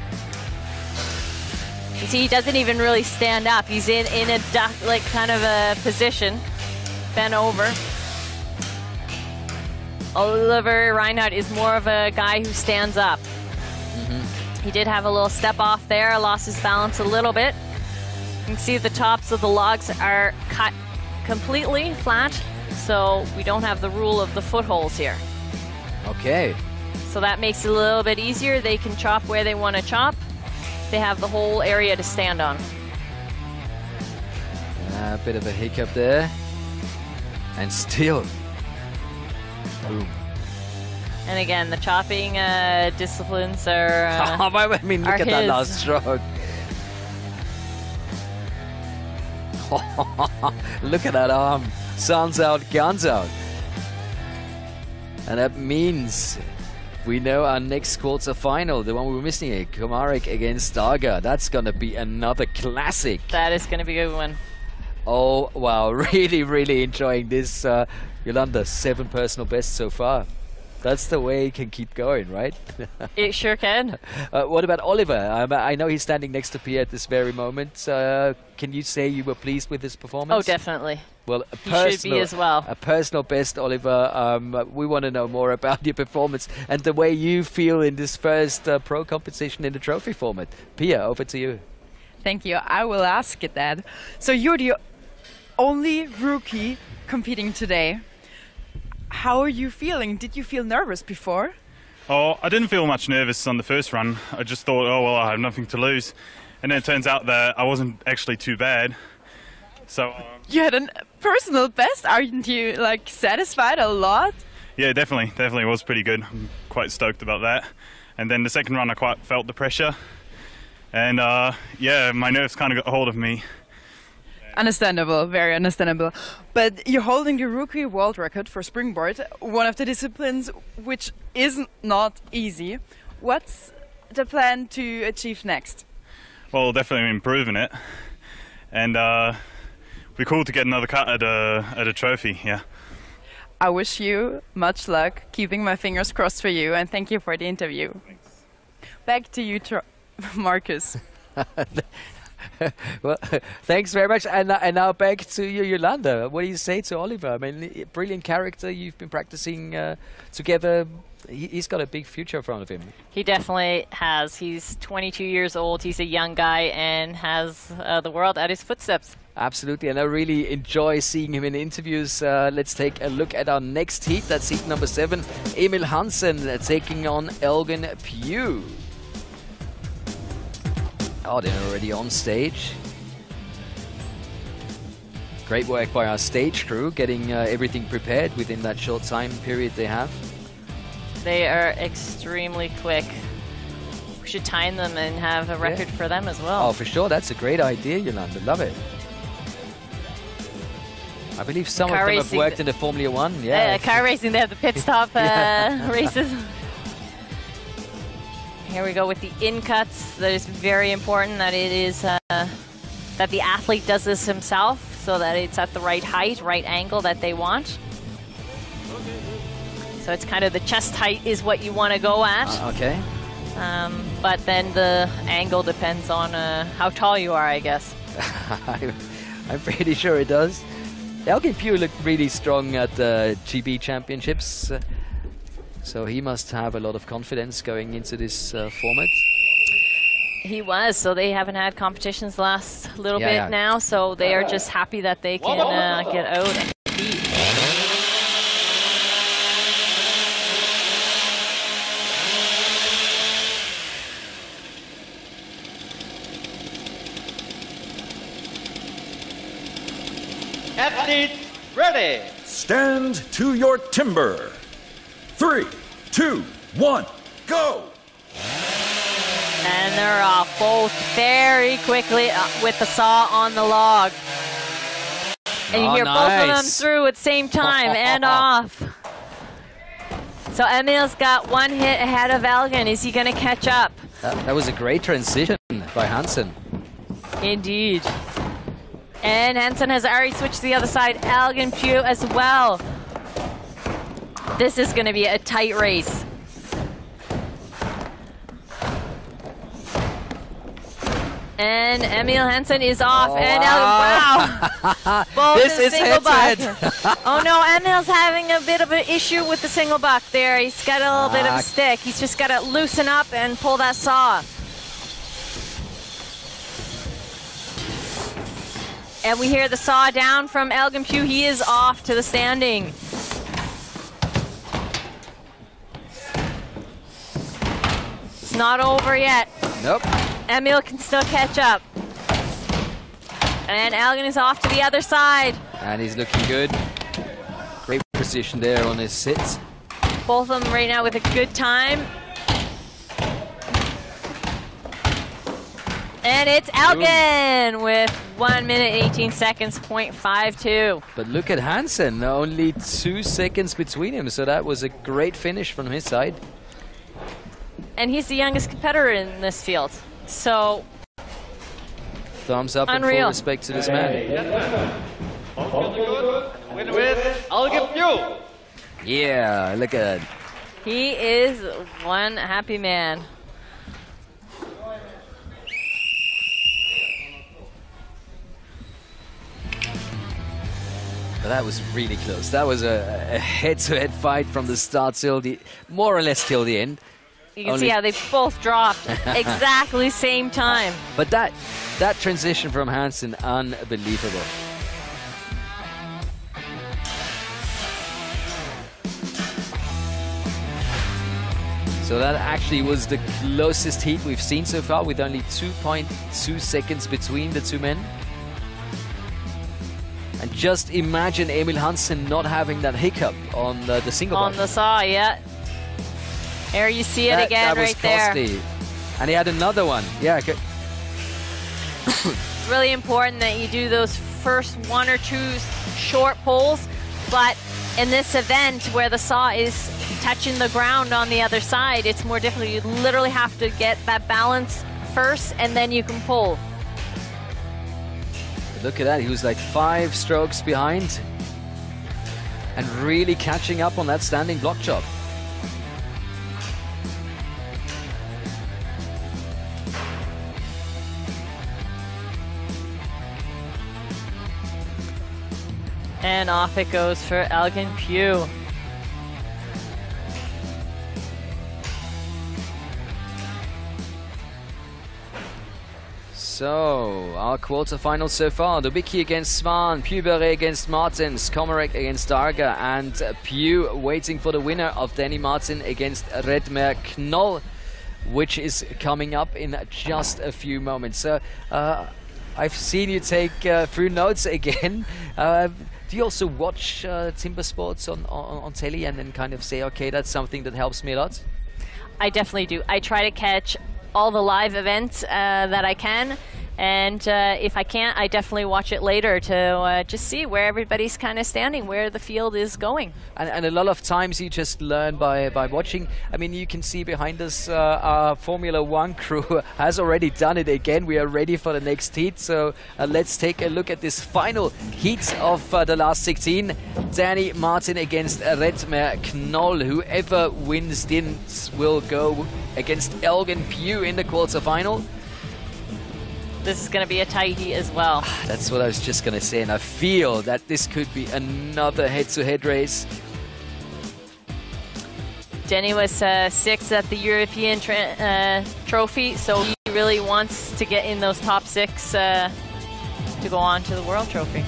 You see, he doesn't even really stand up. He's in a duck, like kind of a position, bent over. Oliver Reinhardt is more of a guy who stands up. He did have a little step off there, lost his balance a little bit. You can see the tops of the logs are cut completely flat, so we don't have the rule of the footholes here. Okay. So that makes it a little bit easier. They can chop where they want to chop. They have the whole area to stand on. A bit of a hiccup there. And still. Boom. And again, the chopping disciplines are. I mean, look at that last stroke. Look at that arm. Sun's out, guns out. And that means we know our next quarter-final, the one we were missing here, Komarek against Daga. That's going to be another classic. That is going to be a good one. Oh, wow. Really, really enjoying this. Yolanda, 7 personal bests so far. That's the way it can keep going, right? It sure can. What about Oliver? I know he's standing next to Pia at this very moment. Can you say you were pleased with his performance? Oh, definitely. Well, he should be as well. A personal best, Oliver. We want to know more about your performance and the way you feel in this first pro competition in the trophy format. Pia, over to you. Thank you. I will ask it that. So you're the only rookie competing today. How are you feeling? Did you feel nervous before? Oh, I didn't feel much nervous on the first run. I just thought, oh, well, I have nothing to lose. And then it turns out that I wasn't actually too bad. So you had a personal best. Aren't you like satisfied a lot? Yeah, definitely was pretty good. I'm quite stoked about that. And then the second run, I quite felt the pressure. And yeah, my nerves kind of got a hold of me. Understandable, very understandable. But you're holding the rookie world record for springboard, one of the disciplines which is not easy. What's the plan to achieve next? Well, definitely improving it. And it'd be cool to get another cut at a trophy, yeah. I wish you much luck, keeping my fingers crossed for you, and thank you for the interview. Thanks. Back to you, Marcus. Well, thanks very much. And now back to you, Yolanda. What do you say to Oliver? I mean, brilliant character. You've been practicing together. He's got a big future in front of him. He definitely has. He's 22 years old. He's a young guy and has the world at his footsteps. Absolutely, and I really enjoy seeing him in interviews. Let's take a look at our next heat. That's heat number 7. Emil Hansen taking on Elgin Pugh. Oh, they're already on stage. Great work by our stage crew, getting everything prepared within that short time period they have. They are extremely quick. We should time them and have a record for them as well. Oh, for sure. That's a great idea, Yolanda. Love it. I believe some of them have worked in the Formula 1. Yeah, car racing, they have the pit stop races. Here we go with the in cuts. That is very important that it is that the athlete does this himself so that it's at the right height, right angle that they want. So it's kind of the chest height is what you want to go at. Okay. But then the angle depends on how tall you are, I guess. I'm pretty sure it does. Elgin Pugh looked really strong at the GB Championships. So he must have a lot of confidence going into this format. He was, so they haven't had competitions last little bit now, so they are just happy that they can get out and compete. Athletes ready. Stand to your timber. 3, 2, 1, go! And they're off both very quickly with the saw on the log. And you hear both of them through at the same time and off. So Emil's got one hit ahead of Elgin. Is he going to catch up? That was a great transition by Hansen. Indeed. And Hansen has already switched to the other side. Elgin Pugh as well. This is going to be a tight race. And Emil Hansen is off. Oh, and wow. Both this is single buck. head. Oh no, Emil's having a bit of an issue with the single buck there. He's got a little bit of a stick. He's just got to loosen up and pull that saw. And we hear the saw down from Elgin Pugh. He is off to the standing. It's not over yet. Nope. Emil can still catch up. And Elgin is off to the other side. And he's looking good. Great precision there on his sits. Both of them right now with a good time. And it's Elgin with 1 minute 18 seconds, 0.52. But look at Hansen, only 2 seconds between him, so that was a great finish from his side. And he's the youngest competitor in this field, so thumbs up unreal. And full respect to this man. Winner with Elgin Pugh. Yeah, look at that. He is one happy man. But that was really close. That was a head-to-head fight from the start till the, more or less till the end. You can see how they both dropped exactly same time. But that transition from Hansen, unbelievable. So that actually was the closest heat we've seen so far, with only 2.2 seconds between the two men. And just imagine Emil Hansen not having that hiccup on the single on bar. the saw, yeah. There you see it again, right there. That was costly. And he had another one. Yeah. It's really important that you do those first 1 or 2 short pulls, but in this event where the saw is touching the ground on the other side, it's more difficult. You literally have to get that balance first, and then you can pull. Look at that, he was like 5 strokes behind and really catching up on that standing block job. And off it goes for Elgin Pugh. So, our quarterfinals so far: Dubicki against Svan, Pugh-Beret against Martins, Komarek against Darga, and Pugh waiting for the winner of Danny Martin against Redmer Knoll, which is coming up in just a few moments. So, I've seen you take through notes again. Do you also watch Timbersports on telly and then kind of say, okay, that's something that helps me a lot? I definitely do. I try to catch all the live events that I can, and if I can't, I definitely watch it later to just see where everybody's kind of standing, where the field is going. And a lot of times you just learn by watching. I mean, you can see behind us our Formula One crew has already done it again. We are ready for the next heat, so let's take a look at this final heat of the last 16. Danny Martin against Redmer Knoll. Whoever wins this will go against Elgin Pugh in the quarterfinal. This is going to be a tight heat as well. That's what I was just going to say, and I feel that this could be another head-to-head race. Denny was 6th at the European trophy, so he really wants to get in those top 6 to go on to the World Trophy.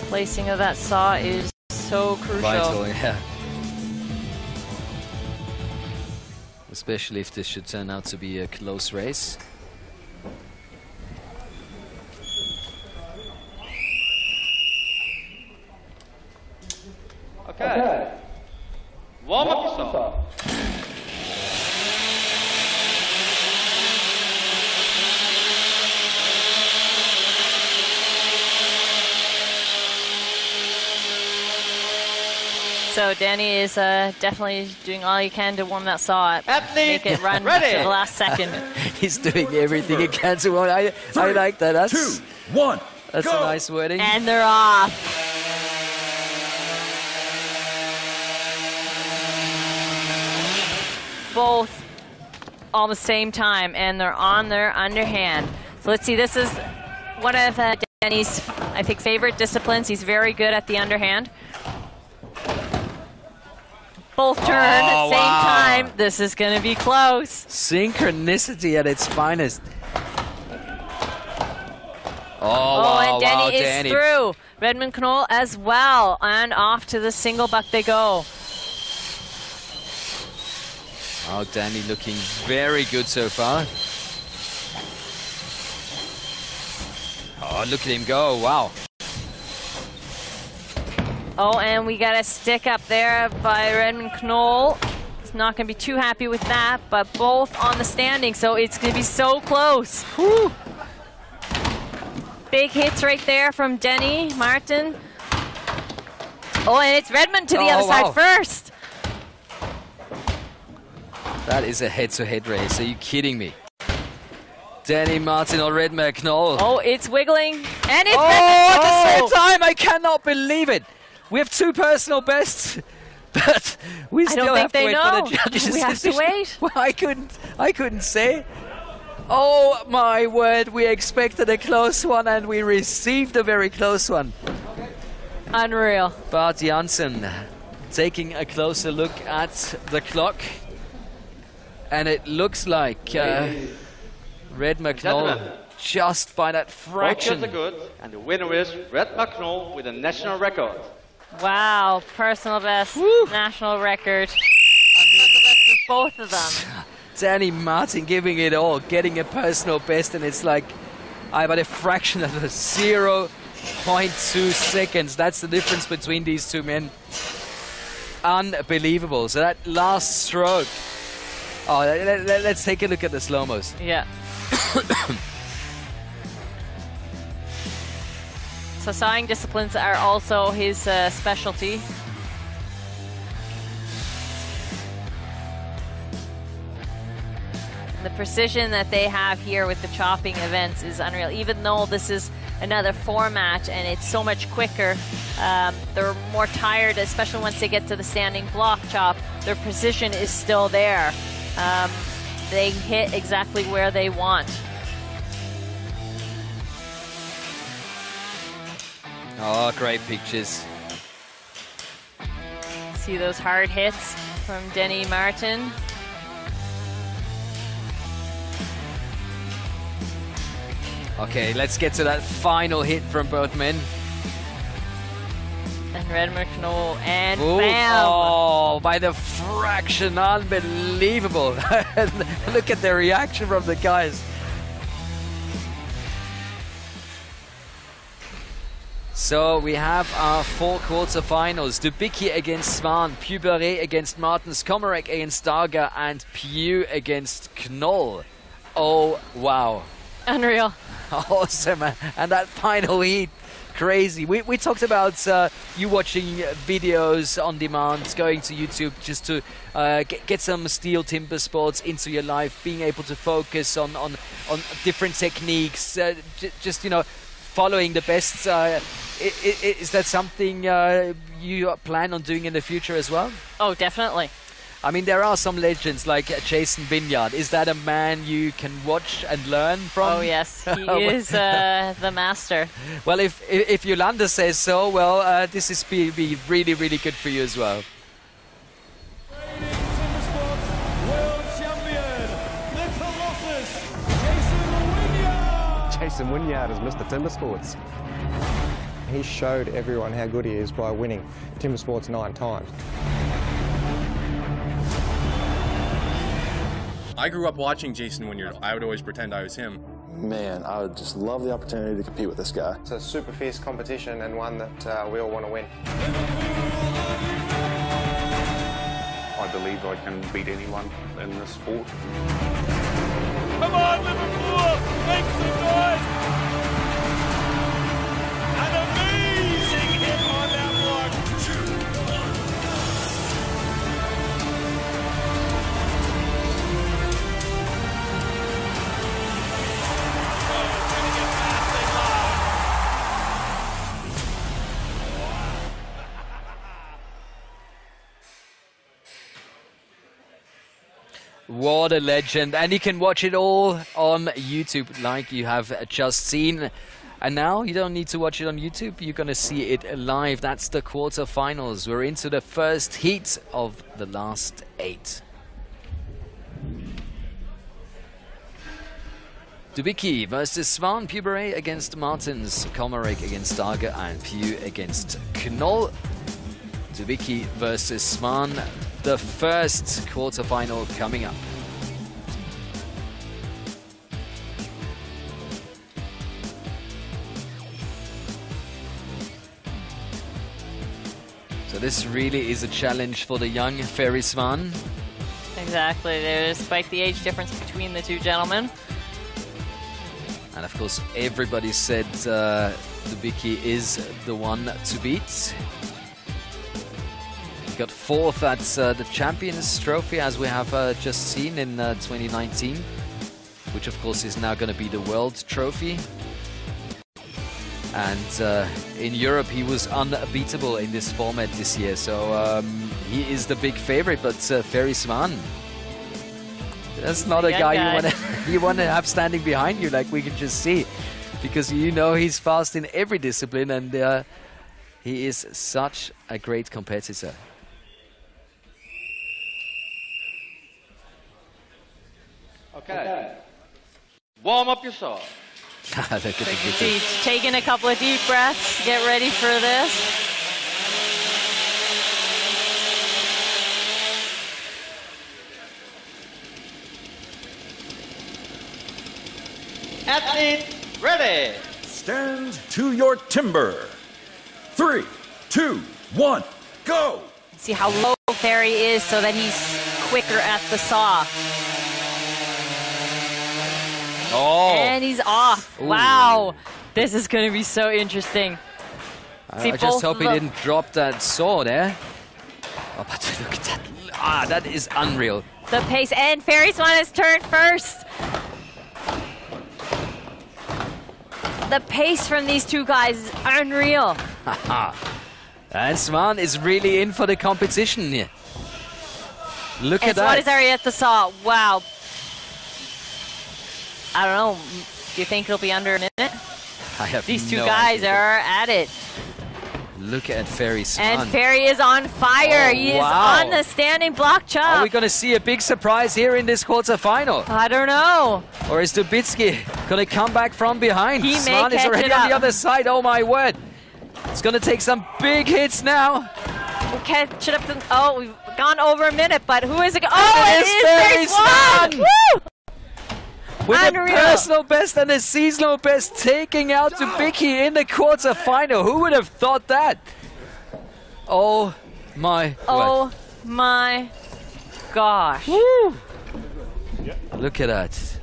Placing of that saw is so crucial. Vital, yeah. Especially if this should turn out to be a close race. Okay. Warm up saw. So Danny is definitely doing all he can to warm that saw up, make it run ready. to the last second. He's doing everything he can to warm. I like that. That's 2, 1, that's go. a nice wording. And they're off. Both almost same time, and they're on their underhand. So let's see, this is one of Denny's, I think, favorite disciplines. He's very good at the underhand. Both turned at the same time. This is going to be close. Synchronicity at its finest. Oh, and Denny is through. Redmond Knoll as well, and off to the single buck they go. Oh, Danny looking very good so far. Oh, look at him go, wow. Oh, and we got a stick up there by Redmond Knoll. He's not going to be too happy with that, but both on the standing, so it's going to be so close. Whew. Big hits right there from Denny Martin. Oh, and it's Redmond to the other side first. That is a head-to-head race. Are you kidding me? Danny Martin or Redmond Knoll. Oh, it's wiggling. And it's at the same time. I cannot believe it. We have 2 personal bests, but we still have to wait for the judges' We have to wait. Well, I couldn't say. Oh my word, we expected a close one and we received a very close one. Unreal. Bart Janssen taking a closer look at the clock. And it looks like Redmond Knoll just by that fraction. Both are good, and the winner is Redmond Knoll with a national record. Wow, personal best, national record. Both of them. Danny Martin giving it all, getting a personal best, and it's like about a fraction of 0.2 seconds. That's the difference between these two men. Unbelievable. So that last stroke. Oh, let's take a look at the slow-mos. Yeah. So sawing disciplines are also his specialty. The precision that they have here with the chopping events is unreal. Even though this is another format and it's so much quicker, they're more tired, especially once they get to the standing block chop. Their precision is still there. They hit exactly where they want. Oh, great pictures. See those hard hits from Denny Martin. Okay, let's get to that final hit from both men. And Redmond Knoll, and ooh, bam! Oh, by the fraction, unbelievable. Look at the reaction from the guys. So we have our 4 quarterfinals. Dubicki against Svan, Puberet against Martens, Komarek against Darga, and Pugh against Knoll. Oh, wow. Unreal. Awesome, and that final heat, crazy. We talked about you watching videos on demand, going to YouTube just to get some STIHL Timbersports into your life, being able to focus on different techniques, just, you know, following the best. Is that something you plan on doing in the future as well? Oh, definitely. I mean, there are some legends like Jason Vineyard. Is that a man you can watch and learn from? Oh, yes. He is the master. Well, if Yolanda says so, well, this is be really, really good for you as well. Timbersports world champion, the Colossus, Jason Wynyard. Jason Wynyard is Mr. Timbersports. He showed everyone how good he is by winning Timbersports 9 times. I grew up watching Jason Wynyard. I would always pretend I was him. Man, I would just love the opportunity to compete with this guy. It's a super fierce competition and one that we all want to win. I believe I can beat anyone in this sport. Come on, Liverpool! Make some noise! An amazing hit on that block! What a legend. And you can watch it all on YouTube like you have just seen. And now you don't need to watch it on YouTube, you're going to see it live. That's the quarterfinals. We're into the first heat of the last 8. Dubicki versus Svan, Puberé against Martins, Komarek against Dager, and Pew against Knoll. Dubicki versus Svan, the first quarterfinal coming up. So this really is a challenge for the young Ferry Svan. Exactly, despite the age difference between the two gentlemen. And of course, everybody said Dubicki is the one to beat. He got 4th at the Champions Trophy, as we have just seen in 2019, which of course is now going to be the World Trophy. And in Europe, he was unbeatable in this format this year. So he is the big favorite, but Ferry Svan, that's not a guy you want to have standing behind you, like we can just see, because you know he's fast in every discipline, and he is such a great competitor. Okay. Warm up your saw. Look at the taking a couple of deep breaths. Get ready for this. Athlete ready. Stand to your timber. 3, 2, 1, go. See how low Ferry is so that he's quicker at the saw. Oh. And he's off. Ooh. Wow. This is going to be so interesting. I just hope he didn't drop that saw there. Oh, but look at that. Ah, that is unreal. The pace, and Ferry Svan has turned first. The pace from these two guys is unreal. And Svan is really in for the competition here. Look at that. Svan is already at the saw. Wow. I don't know. Do you think it'll be under a minute? I have These two no guys idea. are at it. Look at Ferry Svan. And Ferry is on fire. He is on the standing block chop. Are we going to see a big surprise here in this quarterfinal? I don't know. Or is Dubicki going to come back from behind? He Svan may is catch already it on up. the other side. Oh my word. It's going to take some big hits now. We'll catch it up. Oh, we've gone over a minute, but who is it? Oh, it is Ferry Svan! Woo! With a personal best and a seasonal best, taking out Dubicki in the quarterfinal. Who would have thought that? Oh my Oh my gosh. Woo! Look at that.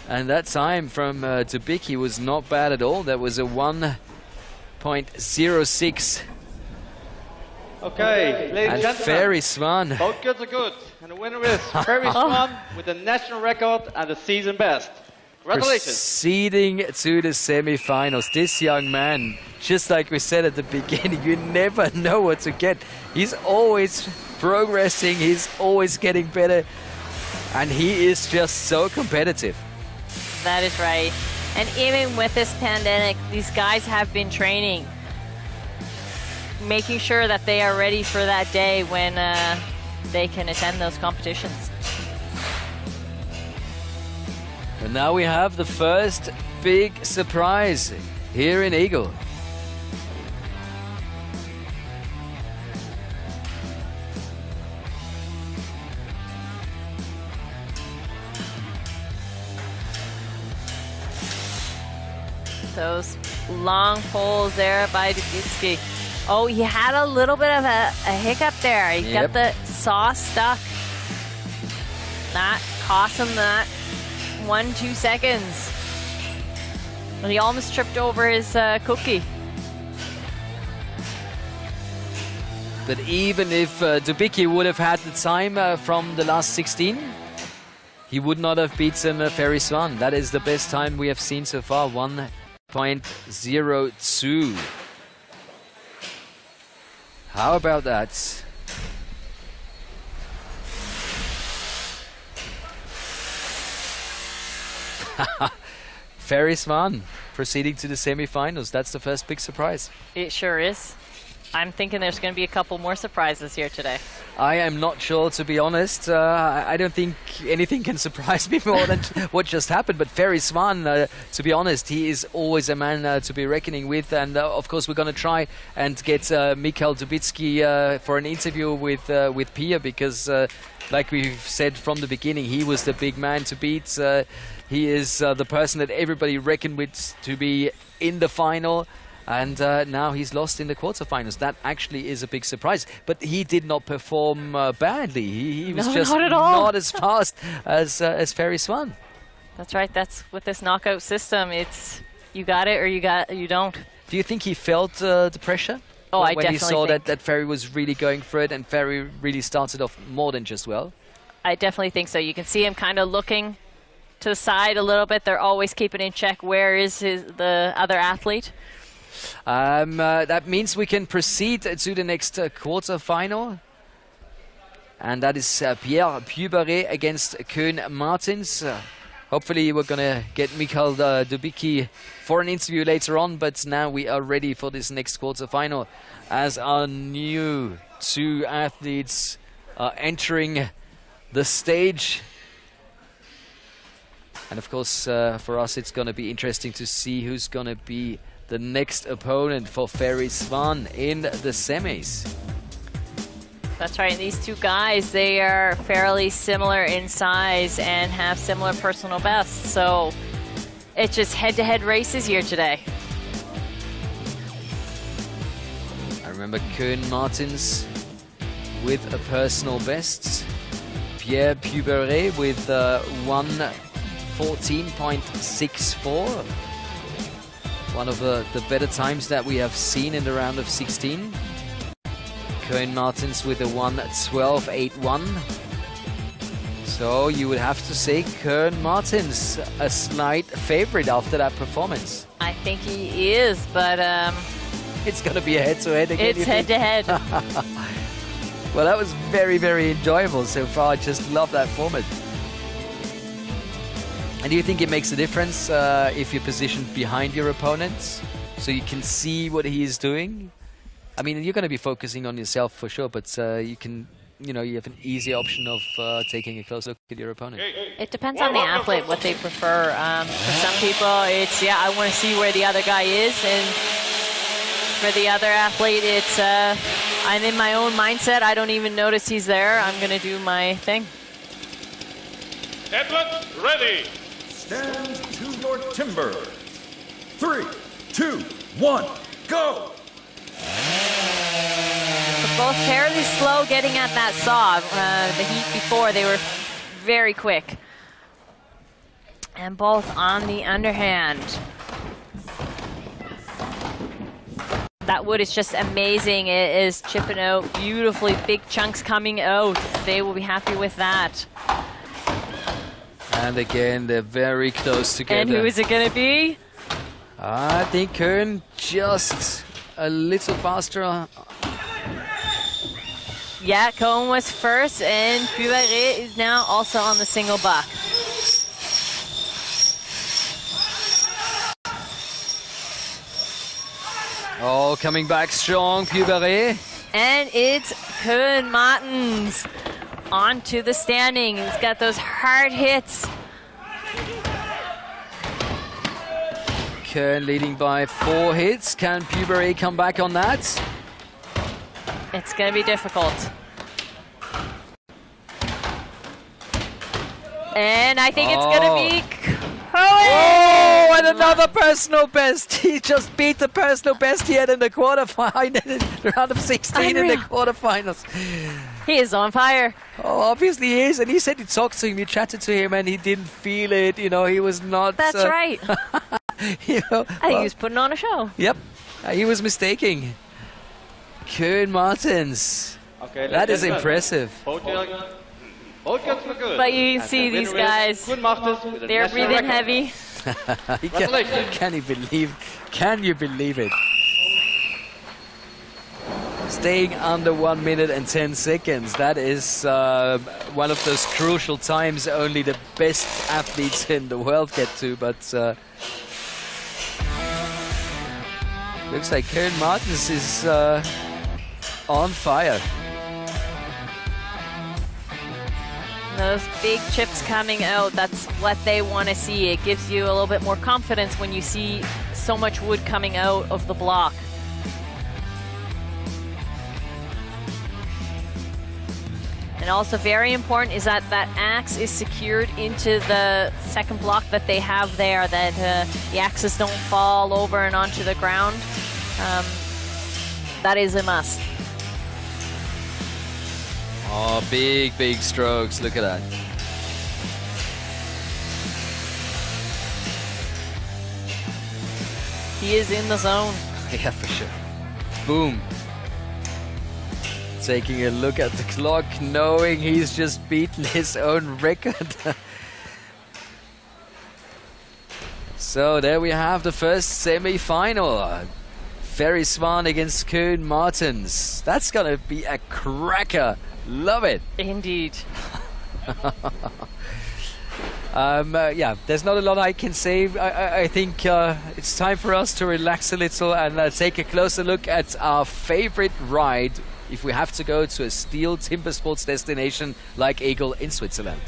And that time from Dubicki was not bad at all. That was a 1.06. Okay, ladies and gentlemen. Ferry Svan. Both goods are good. And the winner is Ferry Svan with the national record and the season best. Congratulations. Proceeding to the semi-finals. This young man, just like we said at the beginning, you never know what to get. He's always progressing. He's always getting better. And he is just so competitive. That is right. And even with this pandemic, these guys have been training, making sure that they are ready for that day when they can attend those competitions. And now we have the first big surprise here in Eagle. Those long poles there by Dubicki. Oh, he had a little bit of a hiccup there. He got the saw stuck. That cost him that 1-2 seconds. Well, he almost tripped over his cookie. But even if Dubicki would have had the time from the last 16, he would not have beaten Ferry Svan. That is the best time we have seen so far, 1.02. How about that? Ferry Svan proceeding to the semi-finals. That's the first big surprise. It sure is. I'm thinking there's going to be a couple more surprises here today. I am not sure, to be honest. I don't think anything can surprise me more than what just happened. But Ferry Svan, to be honest, he is always a man to be reckoning with. And of course, we're going to try and get Mikhail Dubitsky for an interview with Pia, because like we've said from the beginning, he was the big man to beat. He is the person that everybody reckoned with to be in the final. And now he's lost in the quarterfinals. That actually is a big surprise. But he did not perform badly. He was just not as fast as Ferry Svan. That's right. That's with this knockout system. It's you got it or you don't. Do you think he felt the pressure? Oh, I when definitely he saw think that Ferry was really going for it, and Ferry really started off more than just well? I definitely think so. You can see him kind of looking to the side a little bit. They're always keeping in check where is the other athlete. That means we can proceed to the next quarterfinal. And that is Pierre Puberet against Koen Martins. Hopefully we're going to get Mikhail Dubitsky for an interview later on. But now we are ready for this next quarterfinal, as our new two athletes are entering the stage. And of course, for us, it's going to be interesting to see who's going to be the next opponent for Ferry Svan in the semis. That's right. And these two guys, they are fairly similar in size and have similar personal bests. So it's just head-to-head races here today. I remember Koen Martins with a personal best. Pierre Puberet with 1:14.64. One of the better times that we have seen in the round of 16. Koen Martins with a 1:12.81. So you would have to say Koen Martins a slight favorite after that performance. I think he is, but it's going to be a head-to-head again. It's head-to-head. Well, that was very, very enjoyable so far. I just love that format. And do you think it makes a difference if you're positioned behind your opponent so you can see what he is doing? I mean, you're going to be focusing on yourself for sure, but you can, you have an easy option of taking a close look at your opponent. It depends on the athlete, what they prefer. For some people, it's, I want to see where the other guy is. And for the other athlete, it's, I'm in my own mindset. I don't even notice he's there. I'm going to do my thing. Athlete ready. Stand to your timber. 3, 2, 1, go! They're both fairly slow getting at that saw. The heat before, they were very quick. And both on the underhand. That wood is just amazing. It is chipping out beautifully, big chunks coming out. They will be happy with that. And again, they're very close together. And who is it going to be? I think Koen just a little faster. Yeah, Koen was first, and Puberet is now also on the single buck. Oh, coming back strong, Puberet. And it's Koen Martins onto the standing. He's got those hard hits. Koen leading by 4 hits. Can Puberet come back on that? It's going to be difficult. And I think it's going to be Oh, and another personal best. He just beat the personal best he had in the quarterfinal, in the round of 16 in the quarterfinals. He is on fire. Oh, obviously he is. And he said he talked to him, he chatted to him, and he didn't feel it. He was not... That's right. I think he was putting on a show. Yep, he was mistaking. Koen Martins. Okay, that is impressive. But you can see these guys, they're breathing heavy. Can you believe it? Staying under 1 minute and 10 seconds. That is one of those crucial times only the best athletes in the world get to, but looks like Koen Martens is on fire. Those big chips coming out, that's what they want to see. It gives you a little bit more confidence when you see so much wood coming out of the block. And also very important is that that axe is secured into the second block that they have there, that the axes don't fall over and onto the ground. That is a must. Oh, big, big strokes. Look at that. He is in the zone. Yeah, for sure. Boom. Taking a look at the clock, knowing he's just beaten his own record. So there we have the first semi-final. Ferry Swan against Koen Martens. That's gonna be a cracker. Love it. Indeed. Yeah, there's not a lot I can say. I think it's time for us to relax a little and take a closer look at our favorite ride if we have to go to a STIHL Timbersports destination like Eagle in Switzerland.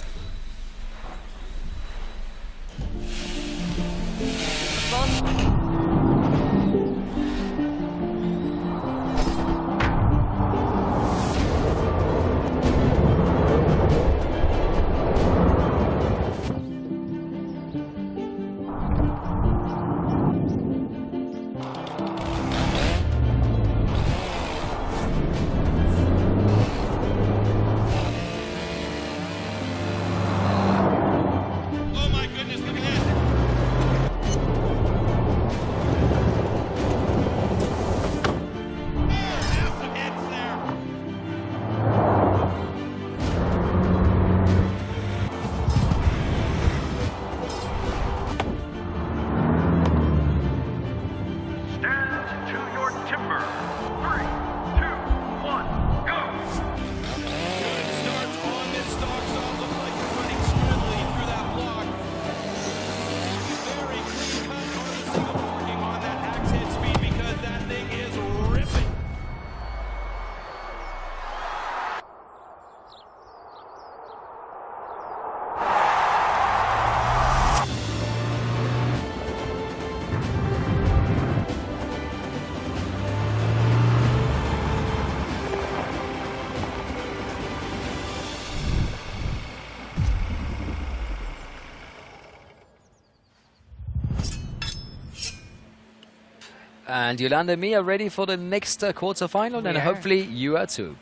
And Yolanda and me are ready for the next quarterfinal, and hopefully you are too.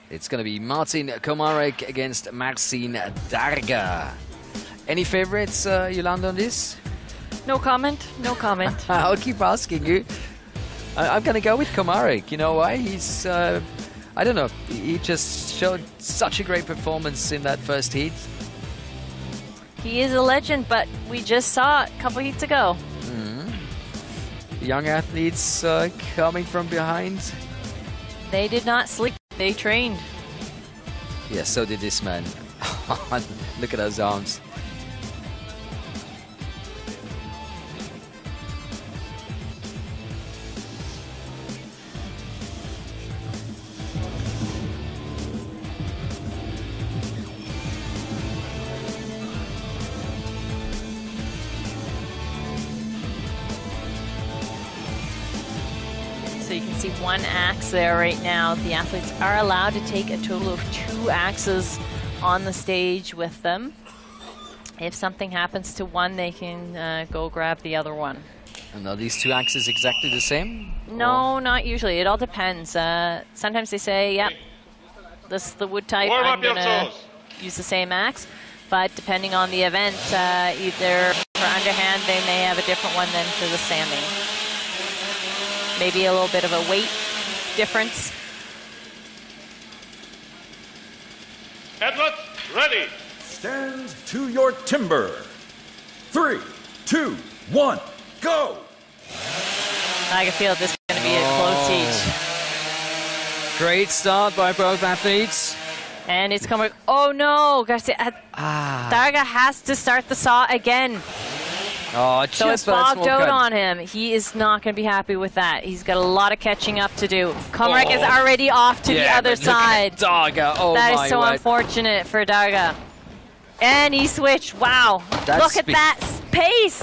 It's going to be Martin Komarek against Marcin Darga. Any favorites, Yolanda, on this? No comment, no comment. I'll keep asking you. I'm going to go with Komarek. You know why? He's, I don't know, he just showed such a great performance in that first heat. He is a legend, but we just saw it a couple heats ago. Young athletes coming from behind. They did not sleep, they trained. Yeah, so did this man. Look at those arms. So you can see one axe there right now. The athletes are allowed to take a total of 2 axes on the stage with them. If something happens to one, they can go grab the other one. And are these 2 axes exactly the same? No, not usually. It all depends. Sometimes they say, yep, this is the wood type. I'm going to use the same axe. But depending on the event, either for underhand, they may have a different one than for the sanding. Maybe a little bit of a weight difference. Edward, ready. Stand to your timber. 3, 2, 1, go. I can feel this is going to be a close heat. Great start by both athletes. And it's coming. Oh no! Darga has to start the saw again. Oh, so it's bogged out on him. He is not going to be happy with that. He's got a lot of catching up to do. Komrek is already off to the other side. Darga, oh that my is so word. unfortunate for Darga. And he switched. Wow! Look at that pace.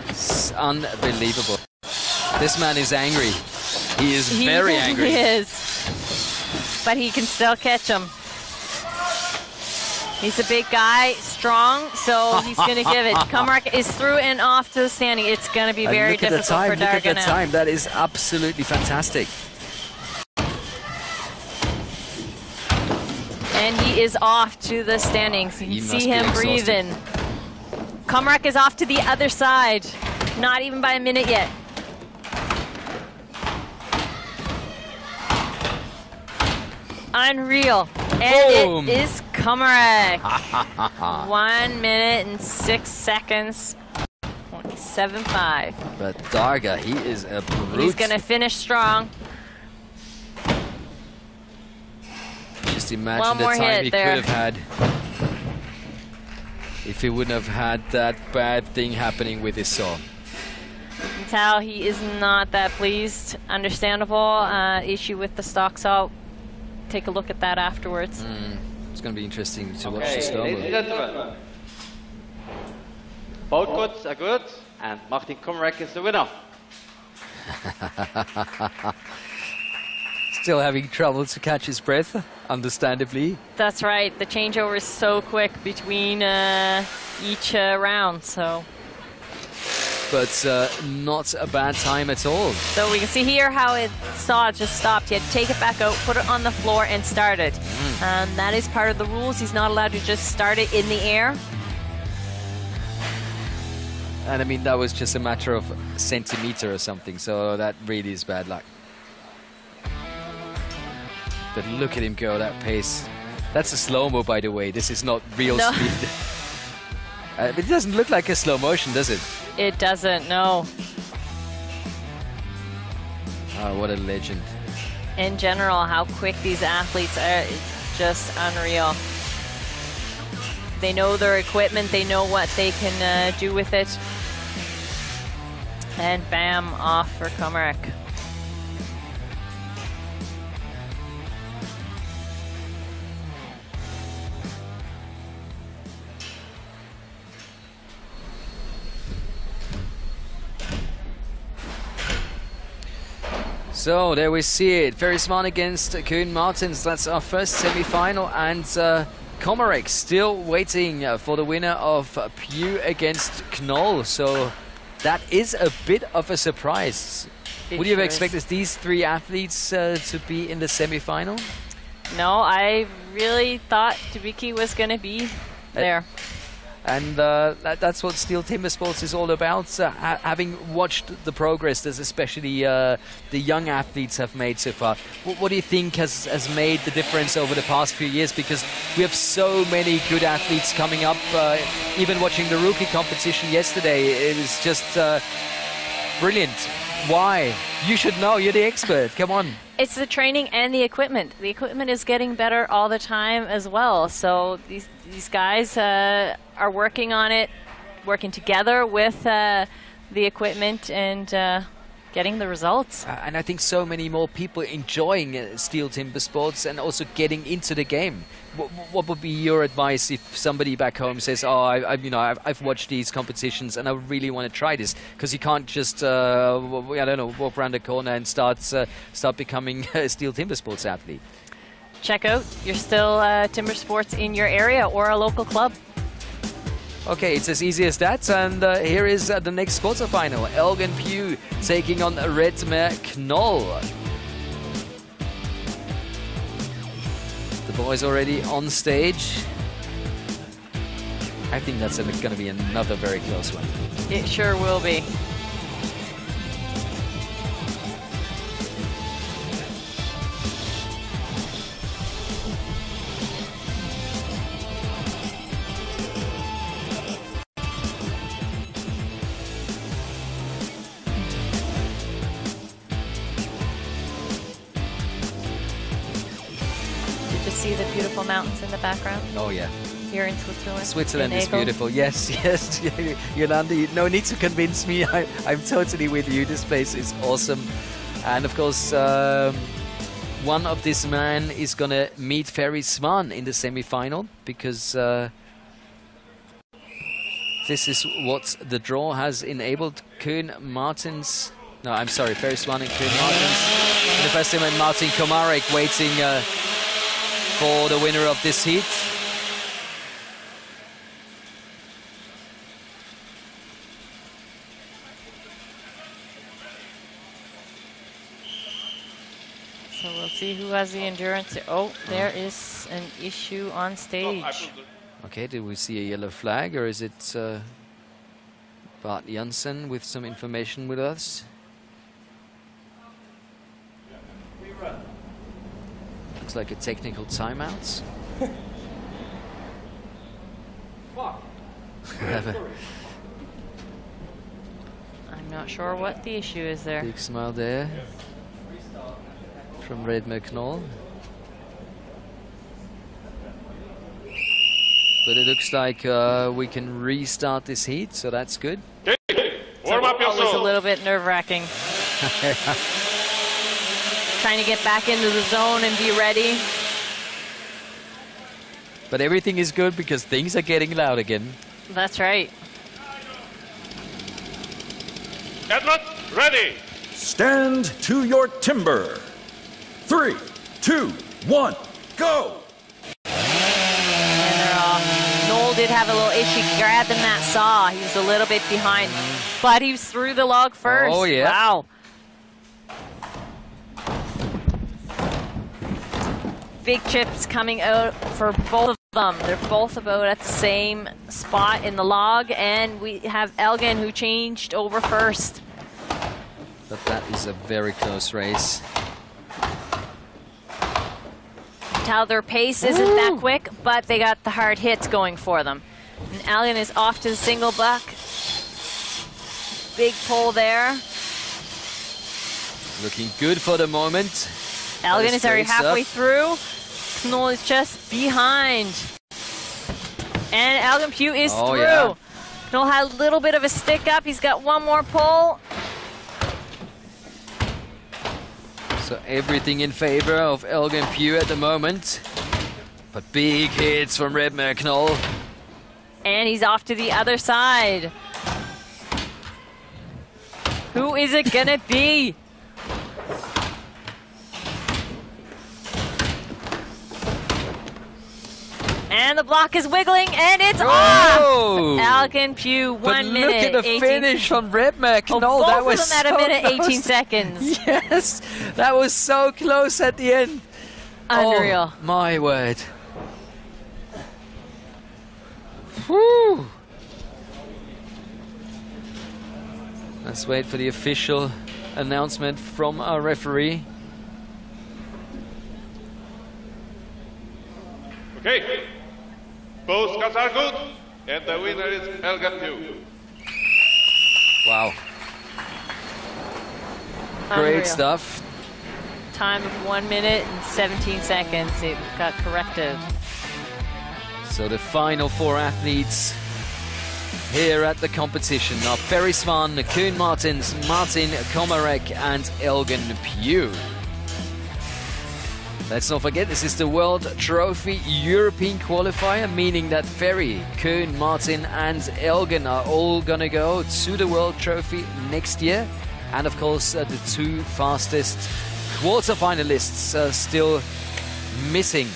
It's unbelievable. This man is angry. He is very angry. He is. But he can still catch him. He's a big guy, strong, so he's going to give it. Komrek is through and off to the standing. It's going to be very difficult for Darga now. Look at the time. That is absolutely fantastic. And he is off to the standings. You can see him breathing. Komrek is off to the other side. Not even by a minute yet. Unreal. And it is Komrek. 1 minute and 6 seconds. 27.5. But Darga, he is a brute. He's going to finish strong. Just imagine the time he could have had if he wouldn't have had that bad thing happening with his saw. You can tell he is not that pleased. Understandable issue with the stock saw. Take a look at that afterwards. It's going to be interesting to watch the slow-mo. Ladies and gentlemen, both goods are good, and Martin Komrek is the winner. Still having trouble to catch his breath, understandably. That's right. The changeover is so quick between each round, so. But not a bad time at all. So we can see here how it saw just stopped. He had to take it back out, put it on the floor, and start it. And that is part of the rules. He's not allowed to just start it in the air. And I mean, that was just a matter of a centimeter or something, so that really is bad luck. But look at him go, that pace. That's a slow-mo, by the way. This is not real speed. But it doesn't look like a slow motion, does it? It doesn't, no. Oh, what a legend. In general, how quick these athletes are, it's just unreal. They know their equipment, they know what they can do with it. And bam, off for Komrek. So there we see it. Very smart against Kuhn Martins. That's our first semi-final, and Komrek still waiting for the winner of Pew against Knoll. So that is a bit of a surprise. Would you have expected these three athletes to be in the semi-final? No, I really thought Dubicki was going to be there. And that's what STIHL Timbersports is all about. Having watched the progress that especially the young athletes have made so far, what do you think has made the difference over the past few years? Because we have so many good athletes coming up. Even watching the rookie competition yesterday, it was just brilliant. Why? You should know. You're the expert. Come on. It's the training and the equipment. The equipment is getting better all the time as well. So these guys are working on it, working together with the equipment and getting the results. And I think so many more people enjoying STIHL Timbersports and also getting into the game. What would be your advice if somebody back home says, "Oh, I've watched these competitions and I really want to try this"? Because you can't just I don't know, walk around the corner and start becoming a STIHL Timbersports athlete. Check out your STIHL Timbersports in your area or a local club. Okay, it's as easy as that, and here is the next quarterfinal. Elgin Pew taking on Redmer Knoll. The boys already on stage. I think that's going to be another very close one. It sure will be. beautiful mountains in the background. Oh yeah. Here in Switzerland. Switzerland is beautiful. Yes, yes. Yolanda, no need to convince me. I'm totally with you. This place is awesome. And of course, one of these men is going to meet Ferry Svan in the semi-final, because this is what the draw has enabled. Ferry Svan and Koen Martens. In the first semi, Martin Komarek waiting for the winner of this heat. So we'll see who has the endurance. Oh, there is an issue on stage. Okay, did we see a yellow flag, or is it Bart Janssen with some information with us? Looks like a technical timeout. I'm not sure what the issue is there. Big smile there from Redmer Knoll. But it looks like we can restart this heat, so that's good. Warm up yourself. Always a little bit nerve-wracking. Trying to get back into the zone and be ready. But everything is good because things are getting loud again. That's right. Edward, ready. Stand to your timber. 3, 2, 1, go! And they're off. Noel did have a little issue grabbing that saw. He was a little bit behind, but he was through the log first. Oh, yeah. Wow. Big chips coming out for both of them. They're both about at the same spot in the log, and we have Elgin who changed over first. But that is a very close race. How their pace isn't that quick, but they got the hard hits going for them. And Elgin is off to the single buck. Big pull there. Looking good for the moment. Elgin is already halfway through. Knoll is just behind. And Elgin Pugh is through. Yeah. Knoll had a little bit of a stick up. He's got one more pull. So everything in favor of Elgin Pugh at the moment. But big hits from Redmer Knoll. And he's off to the other side. Who is it gonna be? And the block is wiggling, and it's off! Elgin Pugh, 1 minute. Look at the 18 finish from Redmer Knoll. Both That was of them at so a minute, close. 18 seconds. Yes, that was so close at the end. Unreal. Oh, my word. Whew. Let's wait for the official announcement from our referee. Okay. Both cuts are good, and the winner is Elgin Pugh. Wow. Unreal. Great stuff. Time of 1 minute and 17 seconds. It got corrected. So the final 4 athletes here at the competition are Ferry Svan, Koen Martens, Martin Komarek and Elgin Pugh. Let's not forget, this is the World Trophy European Qualifier, meaning that Ferry, Koen, Martin and Elgin are all going to go to the World Trophy next year. And of course, the 2 fastest quarter-finalists are still missing.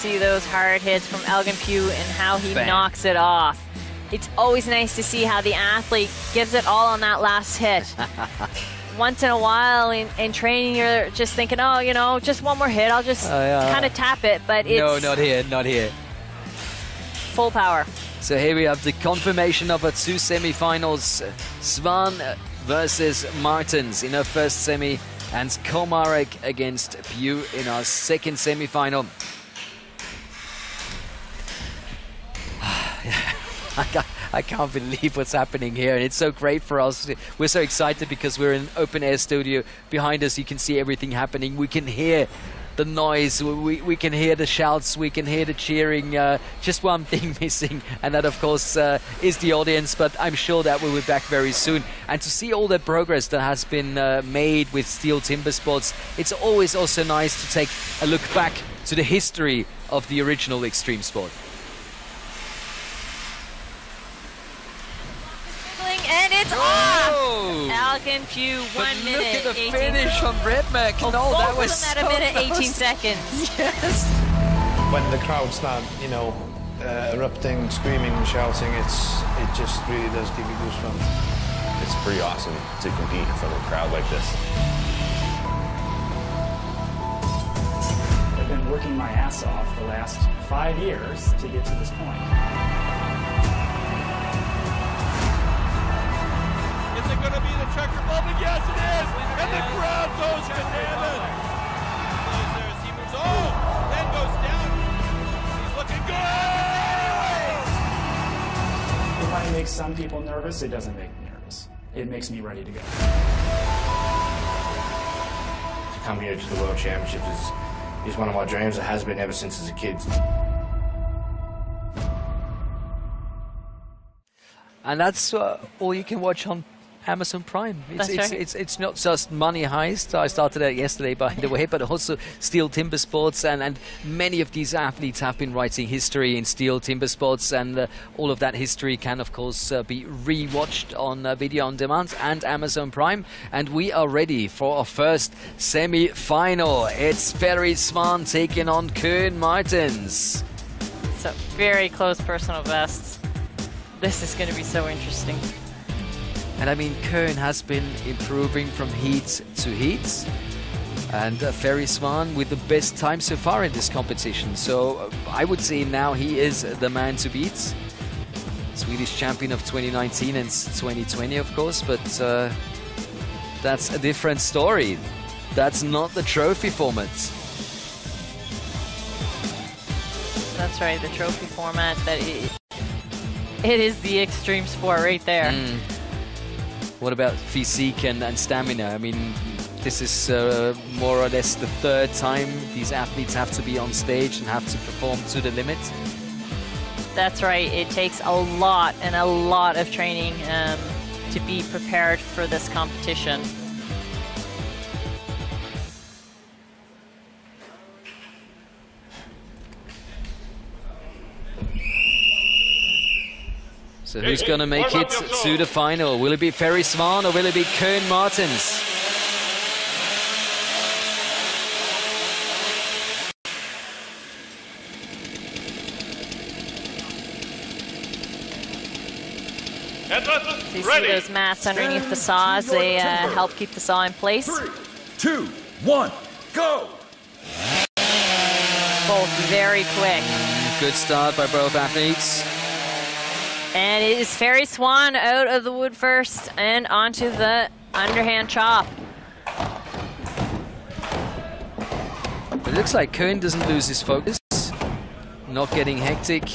See those hard hits from Elgin Pugh and how he Bam. knocks it off. It's always nice to see how the athlete gives it all on that last hit. Once in a while in training, you're just thinking, oh, you know, just one more hit. I'll just kind of tap it, but it's... No, not here, not here. Full power. So here we have the confirmation of our 2 semi-finals. Svan versus Martens in our first semi, and Komarek against Pugh in our second semi-final. I can't believe what's happening here, and it's so great for us. We're so excited because we're in an open-air studio. Behind us, you can see everything happening. We can hear the noise, we can hear the shouts, we can hear the cheering. Just one thing missing, and that, of course, is the audience, but I'm sure that we'll be back very soon. And to see all the progress that has been made with STIHL Timbersports, it's always also nice to take a look back to the history of the original extreme sport. And it's off! Alkin Pugh, 1 minute. Look at the 18 finish from Redmac. Oh, no, that was both of them at a minute, 18 seconds. Yes. When the crowd start, you know, erupting, screaming, shouting, it just really does give you goosebumps. It's pretty awesome to compete in front of a crowd like this. I've been working my ass off the last 5 years to get to this point. Is it going to be the checker moment? Yes, it is! And the crowd goes bananas! He moves, then goes down. He's looking good! It might make some people nervous. It doesn't make me nervous. It makes me ready to go. To come here to the World Championships is one of my dreams. It has been ever since as a kid. And that's all you can watch on Amazon Prime. It's not just Money Heist. I started it yesterday, by the way, but also STIHL Timbersports, and many of these athletes have been writing history in STIHL Timbersports, and all of that history can, of course, be rewatched on video on demand and Amazon Prime. And we are ready for our first semi-final. It's Ferry Svan taking on Koen Martens. So very close personal bests. This is going to be so interesting. And I mean, Koen has been improving from heat to heat, and Ferry Svan with the best time so far in this competition. So I would say now he is the man to beat. Swedish champion of 2019 and 2020, of course, but that's a different story. That's not the trophy format. That's right, the trophy format. It is the extreme sport right there. What about physique and stamina? I mean, this is more or less the third time these athletes have to be on stage and have to perform to the limit. That's right. It takes a lot and a lot of training to be prepared for this competition. So who's going to make it to the final? Will it be Ferry Svan or will it be Koen Martens? So you see those mats underneath the saws, they help keep the saw in place. 3, 2, 1, go! Both very quick. Good start by both athletes. And it is Ferry Svan out of the wood first and onto the underhand chop. It looks like Koen doesn't lose his focus. Not getting hectic.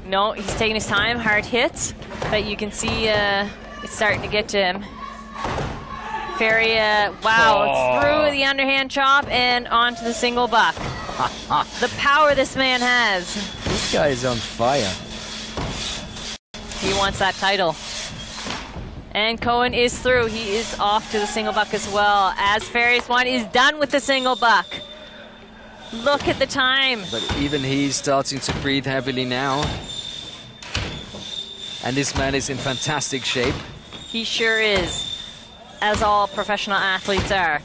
No, he's taking his time, hard hits, but you can see it's starting to get to him. Ferry, wow, it's through the underhand chop and onto the single buck. The power this man has. This guy is on fire. He wants that title. And Koen is through. He is off to the single buck as well, as Ferry Svan is done with the single buck. Look at the time. But even he's starting to breathe heavily now. And this man is in fantastic shape. He sure is, as all professional athletes are.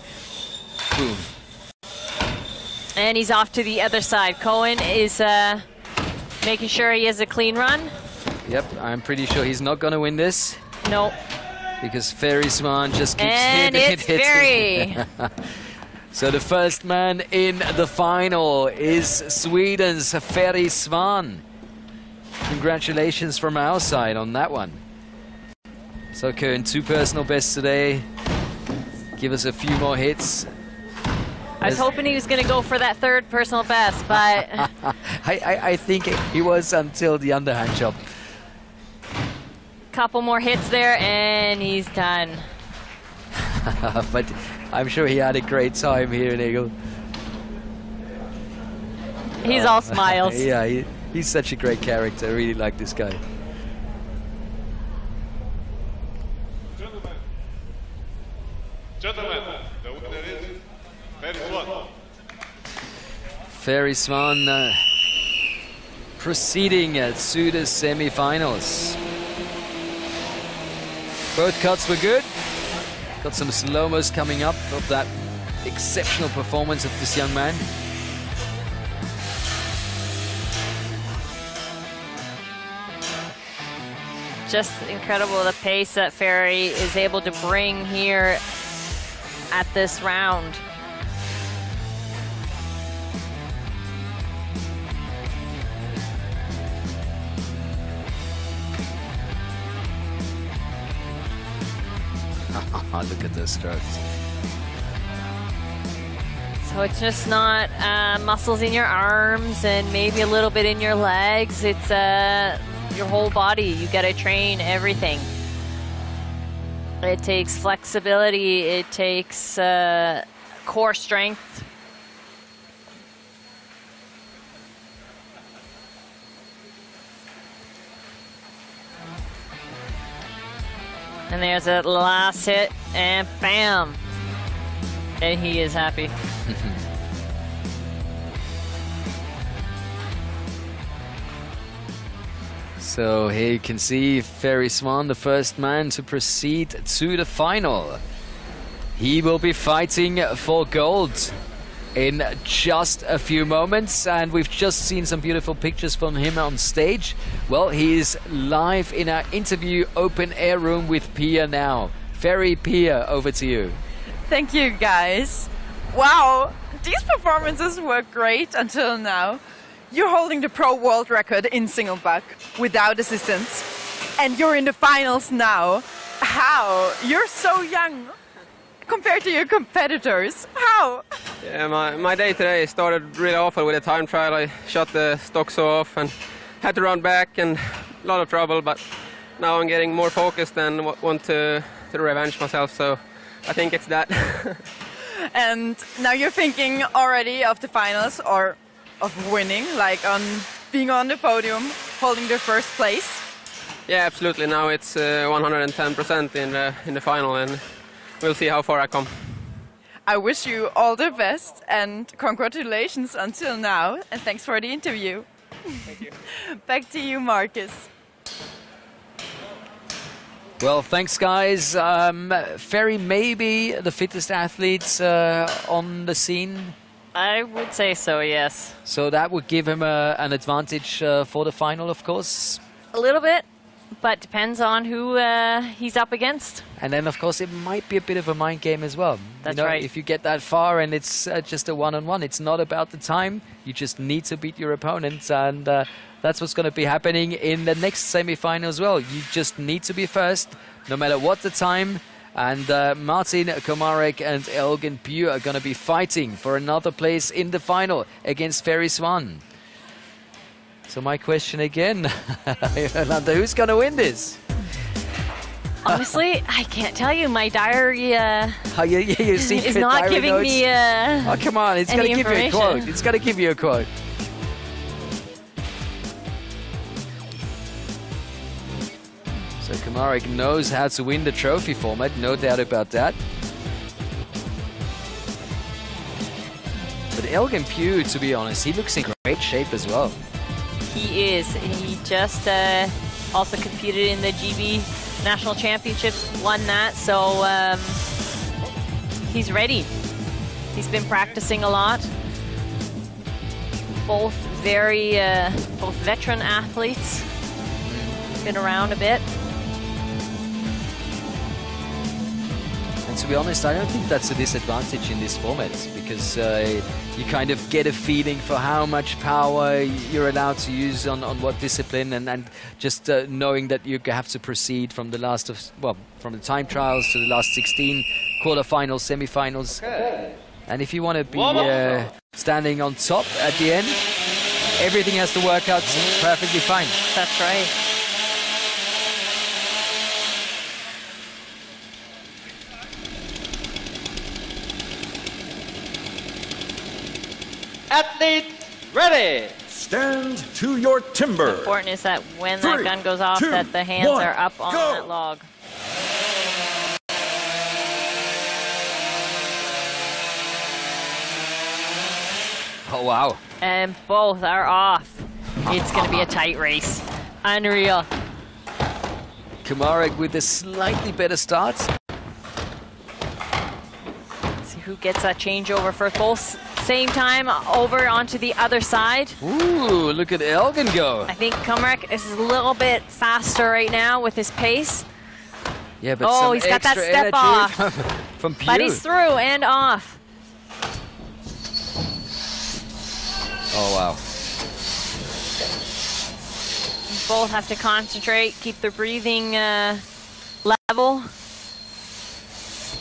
Boom. And he's off to the other side. Koen is making sure he has a clean run. Yep, I'm pretty sure he's not going to win this. Nope. Because Ferry Svan just keeps and hitting it's Ferry. So the first man in the final is Sweden's Ferry Svan. Congratulations from our side on that one. So Koen, 2 personal bests today. Give us a few more hits. I was hoping he was going to go for that 3rd personal best, but... I think he was until the underhand chop. Couple more hits there, and he's done. But I'm sure he had a great time here in Eagle. He's all smiles. Yeah, he's such a great character. I really like this guy. Gentlemen, the winner is Ferry Swan. Ferry Swan proceeding to the semi-finals. Both cuts were good. Got some slow-mos coming up of that exceptional performance of this young man. Just incredible the pace that Ferry is able to bring here at this round. Look at those strokes. So it's just not muscles in your arms and maybe a little bit in your legs. It's your whole body. You got to train everything. It takes flexibility. It takes core strength. And there's that last hit, and bam! And he is happy. So here you can see Ferry Swan, the first man to proceed to the final. He will be fighting for gold in just a few moments, and we've just seen some beautiful pictures from him on stage. Well, he is live in our interview open air room with Pia now. Ferry, Pia, over to you. Thank you, guys. Wow, these performances were great until now. You're holding the pro world record in single buck without assistance, and you're in the finals now. How? You're so young compared to your competitors. How? Yeah, my day today started really awful with the time trial. I shot the stock saw off and had to run back, and a lot of trouble, but now I'm getting more focused and want to revenge myself, so I think it's that. And now you're thinking already of the finals or of winning, like on being on the podium, holding the first place? Yeah, absolutely. Now it's 110% in the final, and we'll see how far I come. I wish you all the best and congratulations until now, and thanks for the interview. Thank you. Back to you, Marcus. Well, thanks, guys. Ferry may be the fittest athlete on the scene. I would say so, yes. So that would give him an advantage for the final, of course. A little bit, but depends on who he's up against. And then, of course, it might be a bit of a mind game as well. That's you know, right. If you get that far and it's just a one-on-one, it's not about the time. You just need to beat your opponent, and that's what's going to be happening in the next semi-final as well. You just need to be first, no matter what the time. And Martin Komarek and Elgin Pugh are going to be fighting for another place in the final against Ferry Swan. So my question again, Yolanda, who's going to win this? Honestly, I can't tell you. My diary Your secret is not diary giving notes? me oh, come on, it's going to give you a quote. It's going to give you a quote. So Komarek knows how to win the trophy format, no doubt about that. But Elgin Pugh, to be honest, he looks in great shape as well. He is. He just also competed in the GB National Championships, won that, so he's ready. He's been practicing a lot. Both both veteran athletes, been around a bit. And to be honest, I don't think that's a disadvantage in this format, because you kind of get a feeling for how much power you're allowed to use on what discipline, and just knowing that you have to proceed from the last of, well, from the time trials to the last 16 quarterfinals, semi-finals. Okay. And if you want to be standing on top at the end, everything has to work out perfectly fine. That's right. Athlete ready. Stand to your timber. What's important is that when that gun goes off, that the hands are up on that log. Oh, wow. And both are off. It's going to be a tight race. Unreal. Komarek with a slightly better start. See who gets that changeover first. Both same time over onto the other side. Ooh, look at Elgin go. I think Komarek is a little bit faster right now with his pace. Yeah, but he's got that step off. From Pew. But he's through and off. Oh, wow. Both have to concentrate, keep their breathing level.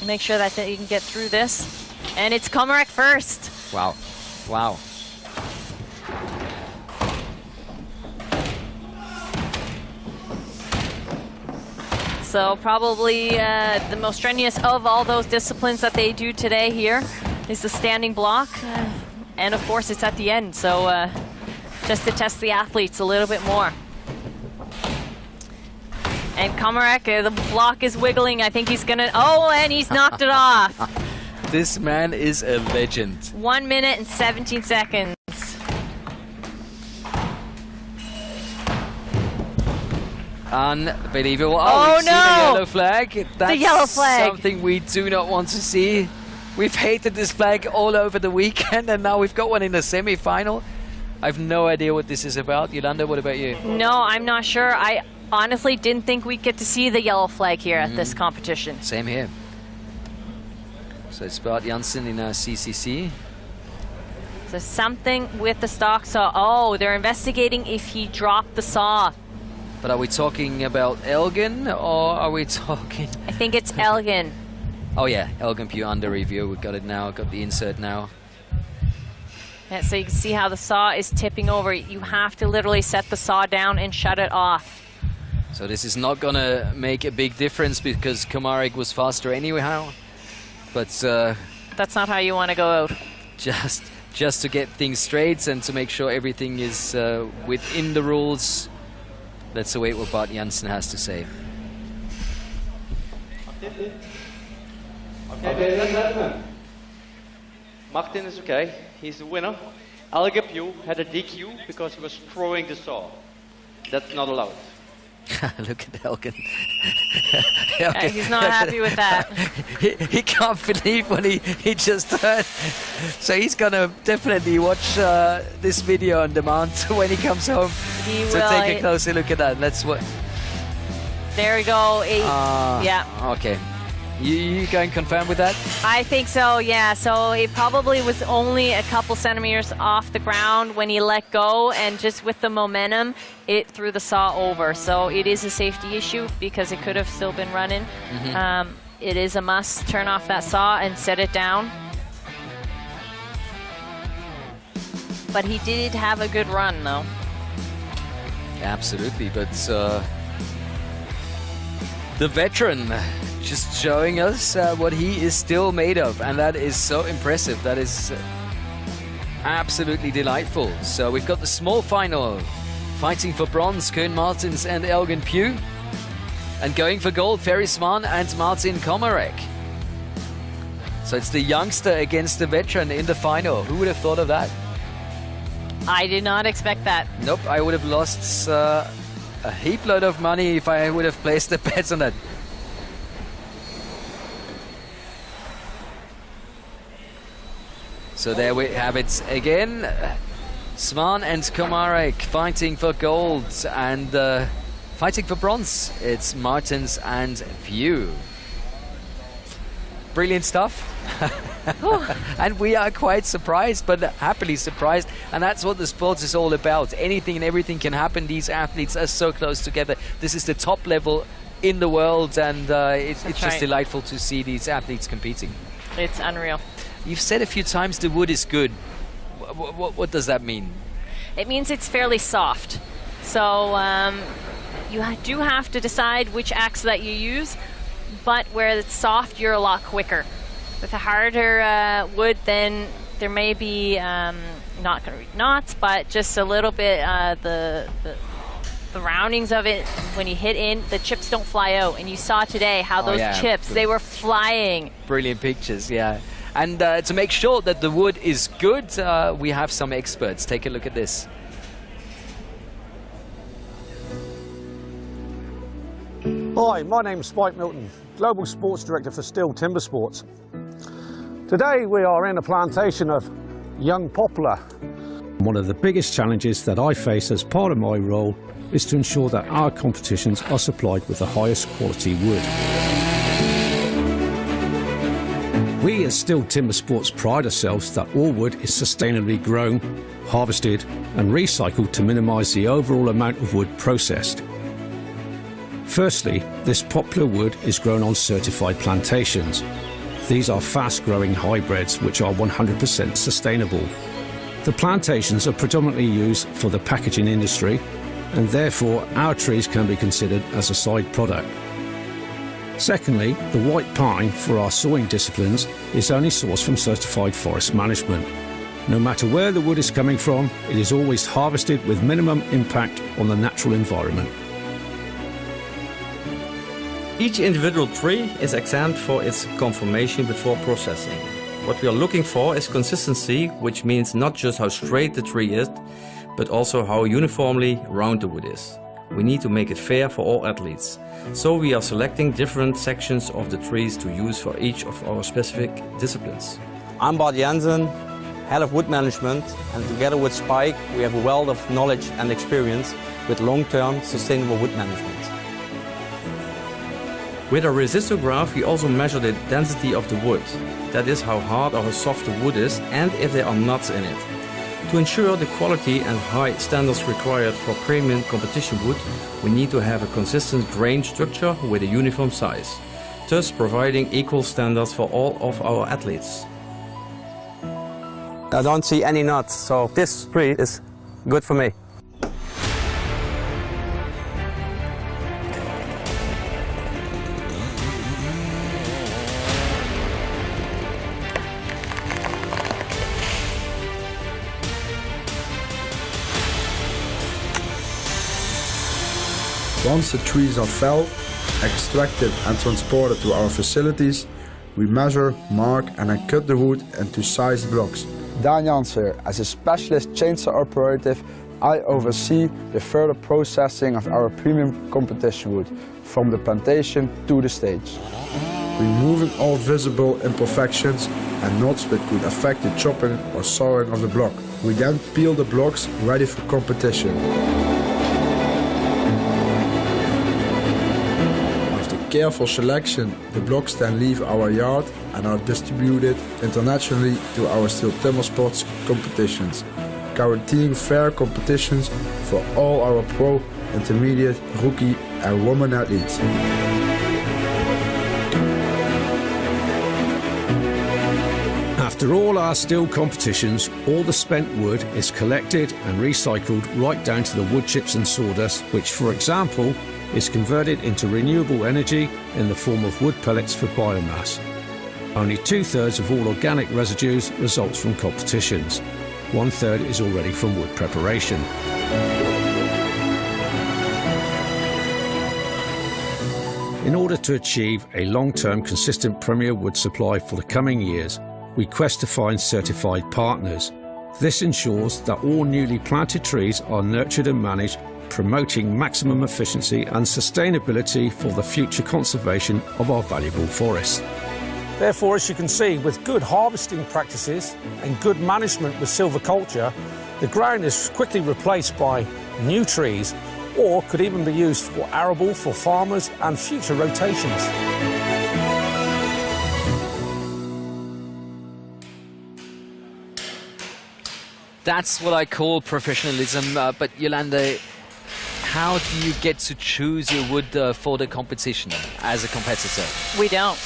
Make sure that you can get through this. And it's Komarek first. Wow. Wow. So probably the most strenuous of all those disciplines that they do today here is the standing block. And of course it's at the end, so just to test the athletes a little bit more. And Komarek, the block is wiggling. I think he's gonna, and he's knocked it off. This man is a legend. 1 minute and 17 seconds. Unbelievable. Oh, we've seen a yellow flag. That's the yellow flag. Something we do not want to see. We've hated this flag all over the weekend, and now we've got one in the semi-final. I have no idea what this is about. Yolanda, what about you? No, I'm not sure. I honestly didn't think we'd get to see the yellow flag here at this competition. Same here. So it's Bart Janssen in CCC. So something with the stock saw. Oh, they're investigating if he dropped the saw. But are we talking about Elgin, or are we talking... I think it's Elgin. Oh yeah, Elgin Pugh under review. We've got it now, got the insert now. Yeah, so you can see how the saw is tipping over. You have to literally set the saw down and shut it off. So this is not gonna make a big difference because Komarek was faster anyhow. But that's not how you want to go out. Just to get things straight and to make sure everything is within the rules. Let's await what Bart Janssen has to say. Okay, gentlemen. Martin is okay. He's the winner. Elgin Pugh had a DQ because he was throwing the saw. That's not allowed. Look at Elgin. Yeah, he's not happy with that. he can't believe what he just heard. So he's going to definitely watch this video on demand when he comes home. He so will. Take a closer look at that. Let's what. There we go. Yeah. Okay. You going confirm with that? I think so, yeah. So it probably was only a couple centimeters off the ground when he let go, and just with the momentum, it threw the saw over. So it is a safety issue because it could have still been running. It is a must turn off that saw and set it down. But he did have a good run, though. Absolutely, but the veteran just showing us what he is still made of, and that is so impressive. That is absolutely delightful. So we've got the small final, fighting for bronze, Koen Martins and Elgin Pugh, and going for gold, Ferry Smaan and Martin Komarek. So it's the youngster against the veteran in the final. Who would have thought of that? I did not expect that. Nope, I would have lost a heap load of money if I would have placed the bets on that. So there we have it again. Smaan and Komarek fighting for gold, and fighting for bronze, it's Martins and Pugh. Brilliant stuff. And we are quite surprised, but happily surprised. And that's what the sport is all about. Anything and everything can happen. These athletes are so close together. This is the top level in the world, and it's just delightful to see these athletes competing. It's unreal. You've said a few times the wood is good. What does that mean? It means it's fairly soft. So you do have to decide which axe that you use, but where it's soft, you're a lot quicker. With a harder wood, then there may be not going to be knots, but just a little bit the roundings of it. When you hit in, the chips don't fly out. And you saw today how those chips, they were flying. Brilliant pictures, yeah. And to make sure that the wood is good, we have some experts. Take a look at this. Hi, my name's Spike Milton, Global Sports Director for STIHL Timbersports. Today we are in a plantation of young poplar. One of the biggest challenges that I face as part of my role is to ensure that our competitions are supplied with the highest quality wood. We at STIHL Timbersports pride ourselves that all wood is sustainably grown, harvested and recycled to minimise the overall amount of wood processed. Firstly, this poplar wood is grown on certified plantations. These are fast-growing hybrids which are 100% sustainable. The plantations are predominantly used for the packaging industry, and therefore our trees can be considered as a side product. Secondly, the white pine for our sawing disciplines is only sourced from certified forest management. No matter where the wood is coming from, it is always harvested with minimum impact on the natural environment. Each individual tree is examined for its conformation before processing. What we are looking for is consistency, which means not just how straight the tree is, but also how uniformly round the wood is. We need to make it fair for all athletes. So we are selecting different sections of the trees to use for each of our specific disciplines. I'm Andrea Hansen, Head of Wood Management, and together with Spike we have a wealth of knowledge and experience with long-term sustainable wood management. With a resistograph we also measure the density of the wood. That is how hard or how soft the wood is and if there are knots in it. To ensure the quality and high standards required for premium competition wood, we need to have a consistent grain structure with a uniform size, thus providing equal standards for all of our athletes. I don't see any knots, so this tree is good for me. Once the trees are felled, extracted and transported to our facilities, we measure, mark and then cut the wood into sized blocks. Daan Jansen, as a specialist chainsaw operative, I oversee the further processing of our premium competition wood, from the plantation to the stage. Removing all visible imperfections and knots that could affect the chopping or sawing of the block. We then peel the blocks ready for competition. Careful selection, the blocks then leave our yard and are distributed internationally to our STIHL Timbersports competitions, guaranteeing fair competitions for all our pro, intermediate, rookie and women athletes. After all our STIHL competitions, all the spent wood is collected and recycled right down to the wood chips and sawdust, which, for example, is converted into renewable energy in the form of wood pellets for biomass. Only 2/3 of all organic residues results from competitions. 1/3 is already from wood preparation. In order to achieve a long-term consistent premier wood supply for the coming years, we quest to find certified partners. This ensures that all newly planted trees are nurtured and managed, promoting maximum efficiency and sustainability for the future conservation of our valuable forests. Therefore, as you can see, with good harvesting practices and good management with silviculture, the ground is quickly replaced by new trees, or could even be used for arable for farmers and future rotations. That's what I call professionalism, but Yolanda, how do you get to choose your wood for the competition as a competitor? We don't.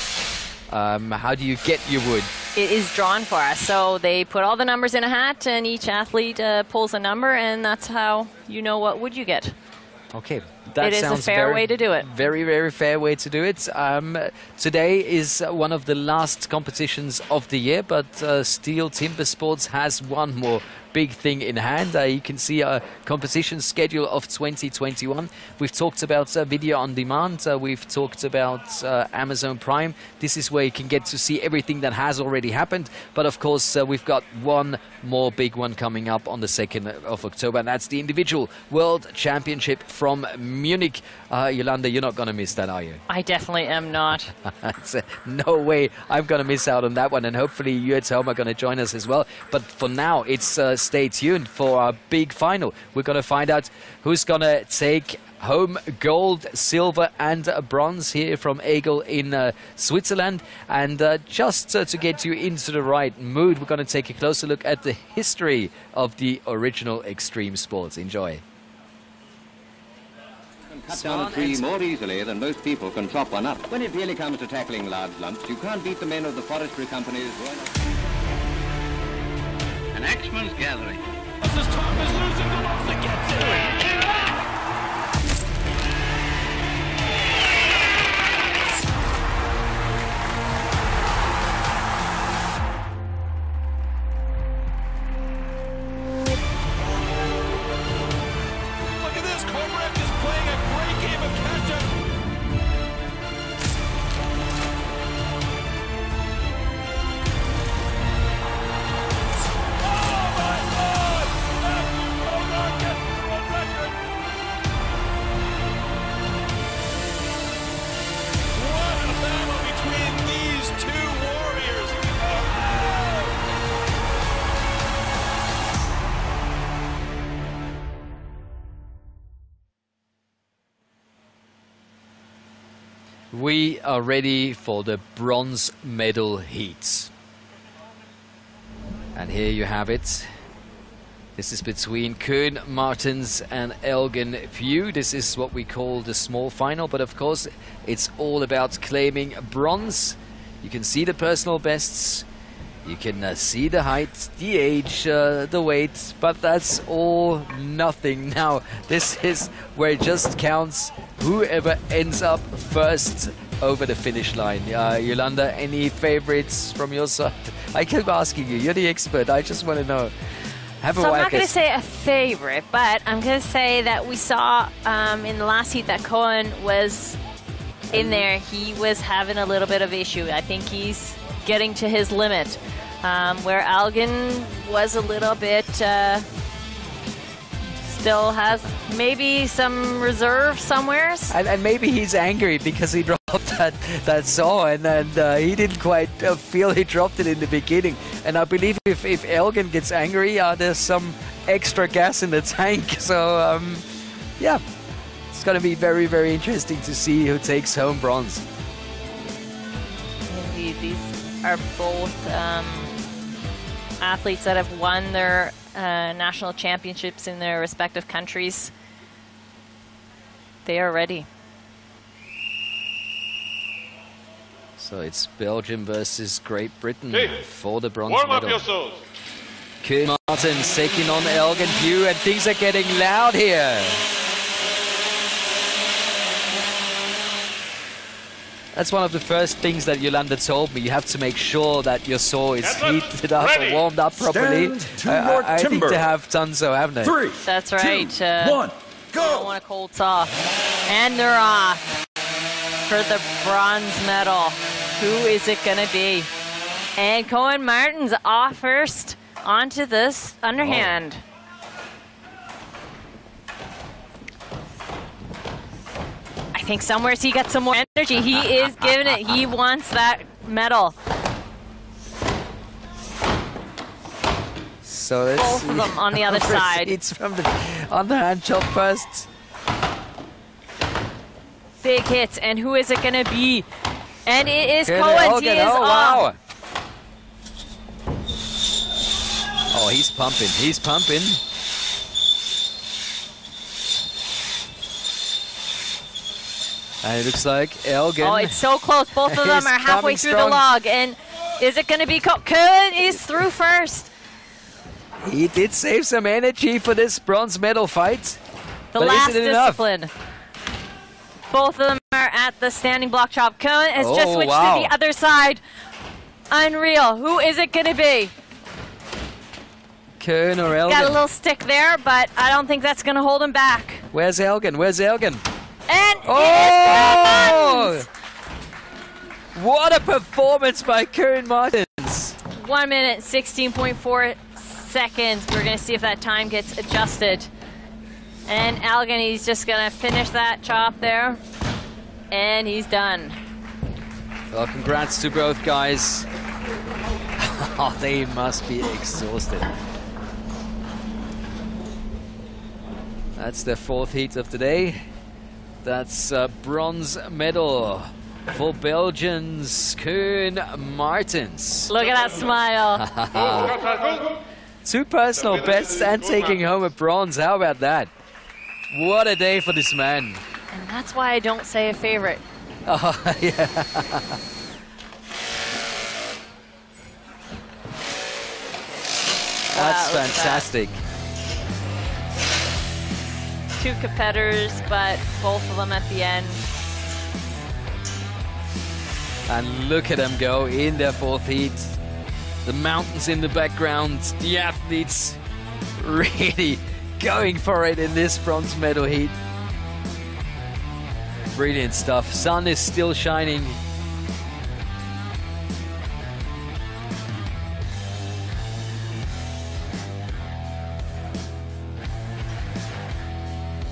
How do you get your wood? It is drawn for us. So they put all the numbers in a hat and each athlete pulls a number, and that's how you know what wood you get. Okay. That it is a fair way to do it. Very, very fair way to do it. Today is one of the last competitions of the year, but STIHL Timbersports has one more big thing in hand. You can see a competition schedule of 2021. We've talked about video on demand. We've talked about Amazon Prime. This is where you can get to see everything that has already happened. But of course, we've got one more big one coming up on the 2nd of October, and that's the individual World Championship from Munich. Yolanda, you're not going to miss that, are you? I definitely am not. No way I'm going to miss out on that one, and hopefully you at home are going to join us as well. But for now, it's stay tuned for our big final. We're going to find out who's going to take home gold, silver and bronze here from Egel in Switzerland. And just to get you into the right mood, we're going to take a closer look at the history of the original extreme sports. Enjoy. Cut down a tree more easily than most people can chop one up. When it really comes to tackling large lumps, you can't beat the men of the forestry companies. An axeman's gathering. This is Thomas losing the lumps that gets it. We are ready for the bronze medal heats. And here you have it. This is between Koen, Martens and Elgin Pugh. This is what we call the small final, but of course it's all about claiming bronze. You can see the personal bests, you can see the height, the age, the weight, but that's all nothing. Now this is where it just counts whoever ends up first over the finish line. Yolanda, any favorites from your side? I keep asking you, you're the expert, I just want to know. Have a so whack. I'm not going to say a favorite, but I'm going to say that we saw in the last heat that Koen was in there. He was having a little bit of issue. I think he's getting to his limit, where Elgin was a little bit still has maybe some reserve somewhere. And maybe he's angry because he dropped that saw and he didn't quite feel he dropped it in the beginning. And I believe if Elgin gets angry, there's some extra gas in the tank. So, yeah, it's going to be very, very interesting to see who takes home bronze. Indeed, these are both athletes that have won their national championships in their respective countries. They are ready. So it's Belgium versus Great Britain for the bronze Warm medal. up yourselves. Koen Martens taking on Elgin Pugh, and things are getting loud here. That's one of the first things that Yolanda told me. You have to make sure that your saw is heated up or warmed up properly. I think they have done so, haven't they? 3, That's right. 2, 1, go! Don't want a cold saw. And they're off for the bronze medal. Who is it going to be? And Koen Martens off first onto this underhand. I think somewhere he got some more energy. He is giving it. He wants that medal. So let's both of them on the other side. It's from the underhand chop first. Big hits, and who is it going to be? And it is Koen Koen's. He is wow. off. Oh, he's pumping. He's pumping. And it looks like Elgin. Oh, it's so close. Both of them are halfway through the log. And is it going to be Koen is through first. He did save some energy for this bronze medal fight. The last discipline. Both of them are at the standing block chop. Koen has just switched to the other side. Unreal. Who is it going to be? Koen or Elgin? Got a little stick there, but I don't think that's going to hold him back. Where's Elgin? Where's Elgin? And oh! What a performance by Koen Martens. 1 minute, 16.4 seconds. We're going to see if that time gets adjusted. And Elgin, he's just going to finish that chop there. And he's done. Well, congrats to both guys. Oh, they must be exhausted. That's the fourth heat of the day. That's a bronze medal for Belgians Koen Martens. Look at that smile. 2 personal bests and taking home a bronze. How about that? What a day for this man. And that's why I don't say a favorite. Oh, yeah. That's fantastic. 2 competitors, but both of them at the end. And look at them go in their fourth heat. The mountains in the background, the athletes really going for it in this bronze medal heat. Brilliant stuff. Sun is still shining.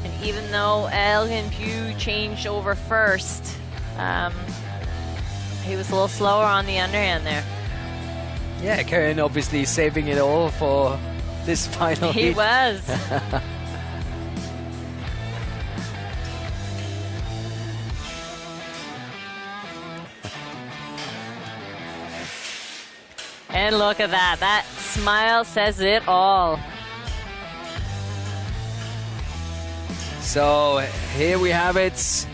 And even though Elgin Pugh changed over first, he was a little slower on the underhand there. Yeah, Koen obviously saving it all for this final heat. He was. And look at that. That smile says it all. So here we have it.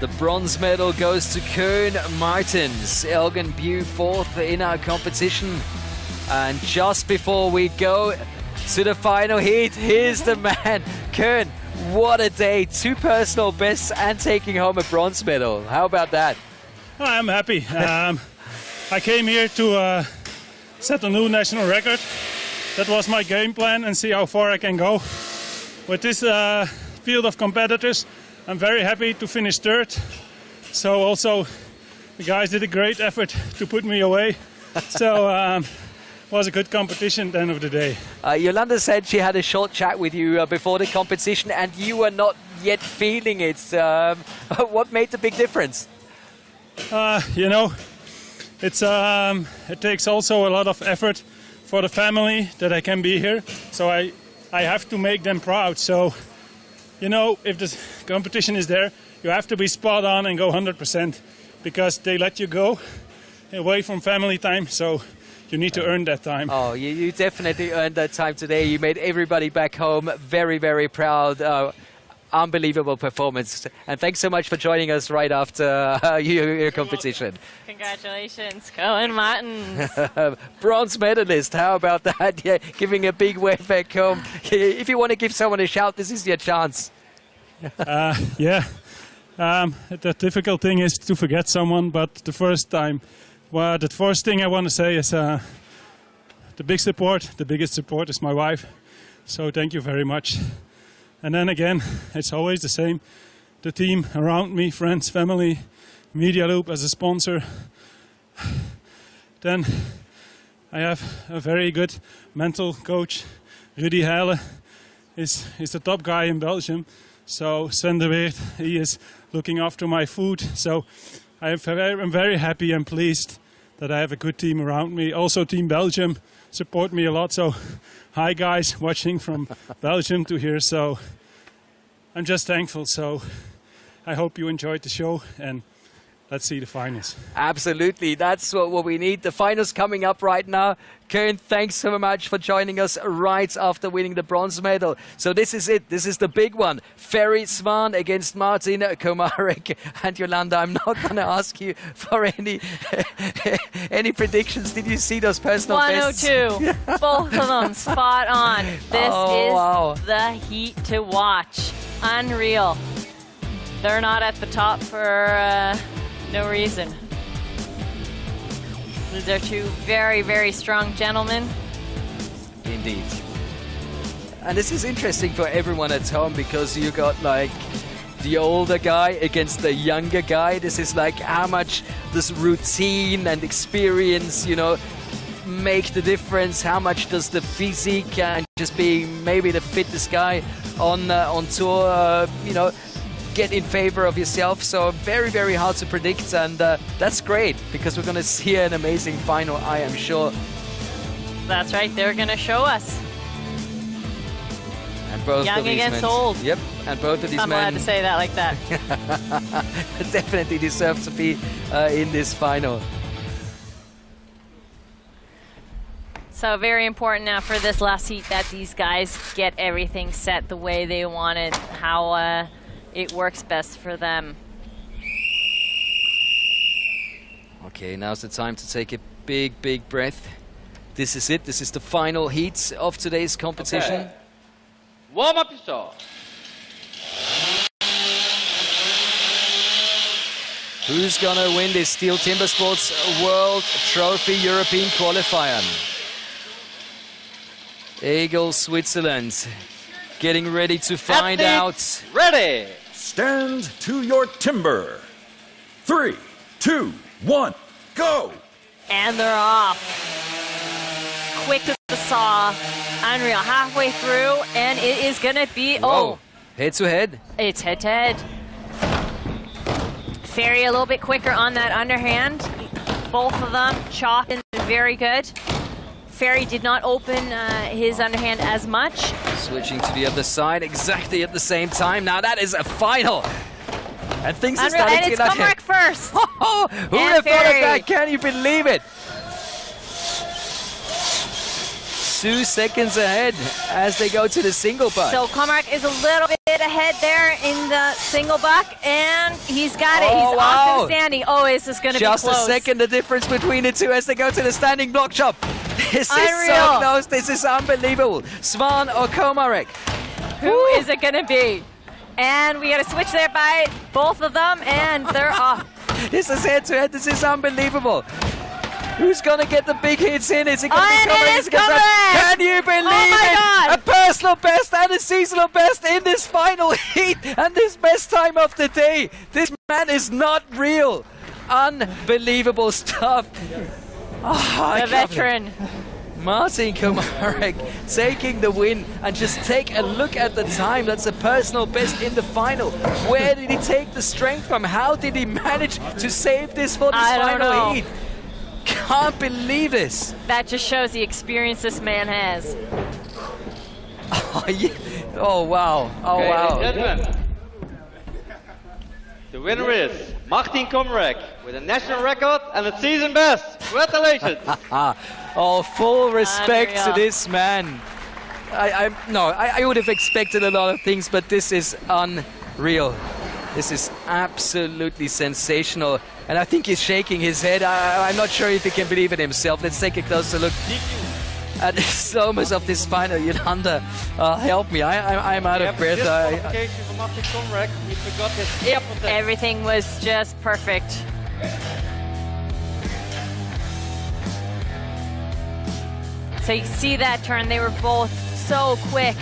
The bronze medal goes to Koen Martens. Elgin Pugh fourth in our competition. And just before we go to the final heat, here's the man. Koen, what a day. 2 personal bests and taking home a bronze medal. How about that? I'm happy. I came here to set a new national record. That was my game plan and see how far I can go. With this field of competitors, I'm very happy to finish third. So also, the guys did a great effort to put me away. So it was a good competition at the end of the day. Yolanda said she had a short chat with you before the competition and you were not yet feeling it. What made the big difference? You know, it takes also a lot of effort for the family that I can be here. So I have to make them proud. So, you know, if the competition is there, you have to be spot on and go 100% because they let you go away from family time. So you need to earn that time. Oh, you definitely earned that time today. You made everybody back home very, very proud. Unbelievable performance. And thanks so much for joining us right after your competition. Congratulations, Koen Martens. Bronze medalist, how about that? Yeah, giving a big wave back home. If you want to give someone a shout, this is your chance. Yeah, the difficult thing is to forget someone, but the first thing I want to say is the biggest support is my wife. So thank you very much. And then again, it's always the same. The team around me, friends, family, Media Loop as a sponsor. Then I have a very good mental coach. Rudy Heijlen is the top guy in Belgium. So Sven de Weert, he is looking after my food. So I'm very happy and pleased that I have a good team around me. Also Team Belgium support me a lot. So hi guys watching from Belgium to here. So I'm just thankful. So I hope you enjoyed the show and let's see the finals. Absolutely, that's what we need. The finals coming up right now. Koen, thanks so much for joining us right after winning the bronze medal. So this is it. This is the big one. Ferry Svan against Martin Komarek. And Yolanda, I'm not going to ask you for any predictions. Did you see those personal bests? 102. Both of them spot on. This is the heat to watch. Unreal. They're not at the top for no reason. These are two very, very strong gentlemen. Indeed. And this is interesting for everyone at home because you got like the older guy against the younger guy. This is like how much does routine and experience, you know, make the difference? How much does the physique and just being maybe the fittest guy on tour, you know, get in favor of yourself? So very, very hard to predict, and that's great because we're going to see an amazing final, I am sure. That's right, they're going to show us. And both Young of these against men, old. Yep, and both of these I'm men allowed to say that like that. definitely deserve to be in this final. So very important now for this last heat that these guys get everything set the way they want it, how it works best for them. Okay, now's the time to take a big, big breath. This is it. This is the final heat of today's competition. Okay. Warm up yourself. Who's gonna win this STIHL Timbersports World Trophy European Qualifier? Eagle, Switzerland, getting ready to find out. Ready! Stand to your timber. 3, 2, 1, go! And they're off. Quick as the saw. Unreal, halfway through, and it is gonna be, Whoa. Head to head. It's head to head. Ferry a little bit quicker on that underhand. Both of them chopping very good. Ferry did not open his underhand as much. Switching to the other side exactly at the same time. Now that is a final. And things are Unreal, starting and to it's get Comarc first. Who would have thought of that? Can you believe it? 2 seconds ahead as they go to the single buck. So Comarc is a little bit ahead there in the single buck, and he's got it. He's off and standing. Oh, is this going to be close? Just a second, the difference between the two as they go to the standing block chop. This is so close. This is unbelievable. Svan or Comarc? Who is it going to be? And we got to switch there by both of them, and they're off. This is head to head. This is unbelievable. Who's going to get the big hits in? Is it going to be Comarc? Can you believe it? God. A personal best and a seasonal best in this final heat and this best time of the day. This man is not real. Unbelievable stuff. Oh, the veteran. Martin Comarc taking the win, and just take a look at the time. That's a personal best in the final. Where did he take the strength from? How did he manage to save this for this final heat? Can't believe this. That just shows the experience this man has. Oh, yeah. Oh wow. Oh, okay, wow. Ladies and gentlemen, the winner is Martin Comarc with a national record and a season best. Congratulations. Oh, full respect Unreal. to this man. I would have expected a lot of things, but this is unreal. This is absolutely sensational. And I think he's shaking his head. I'm not sure if he can believe it himself. Let's take a closer look at the slow-mos of this final. Yolanda, help me. I'm out of breath. For Martin Comarc, he forgot his air protection. Everything was just perfect. So you see that turn. They were both so quick.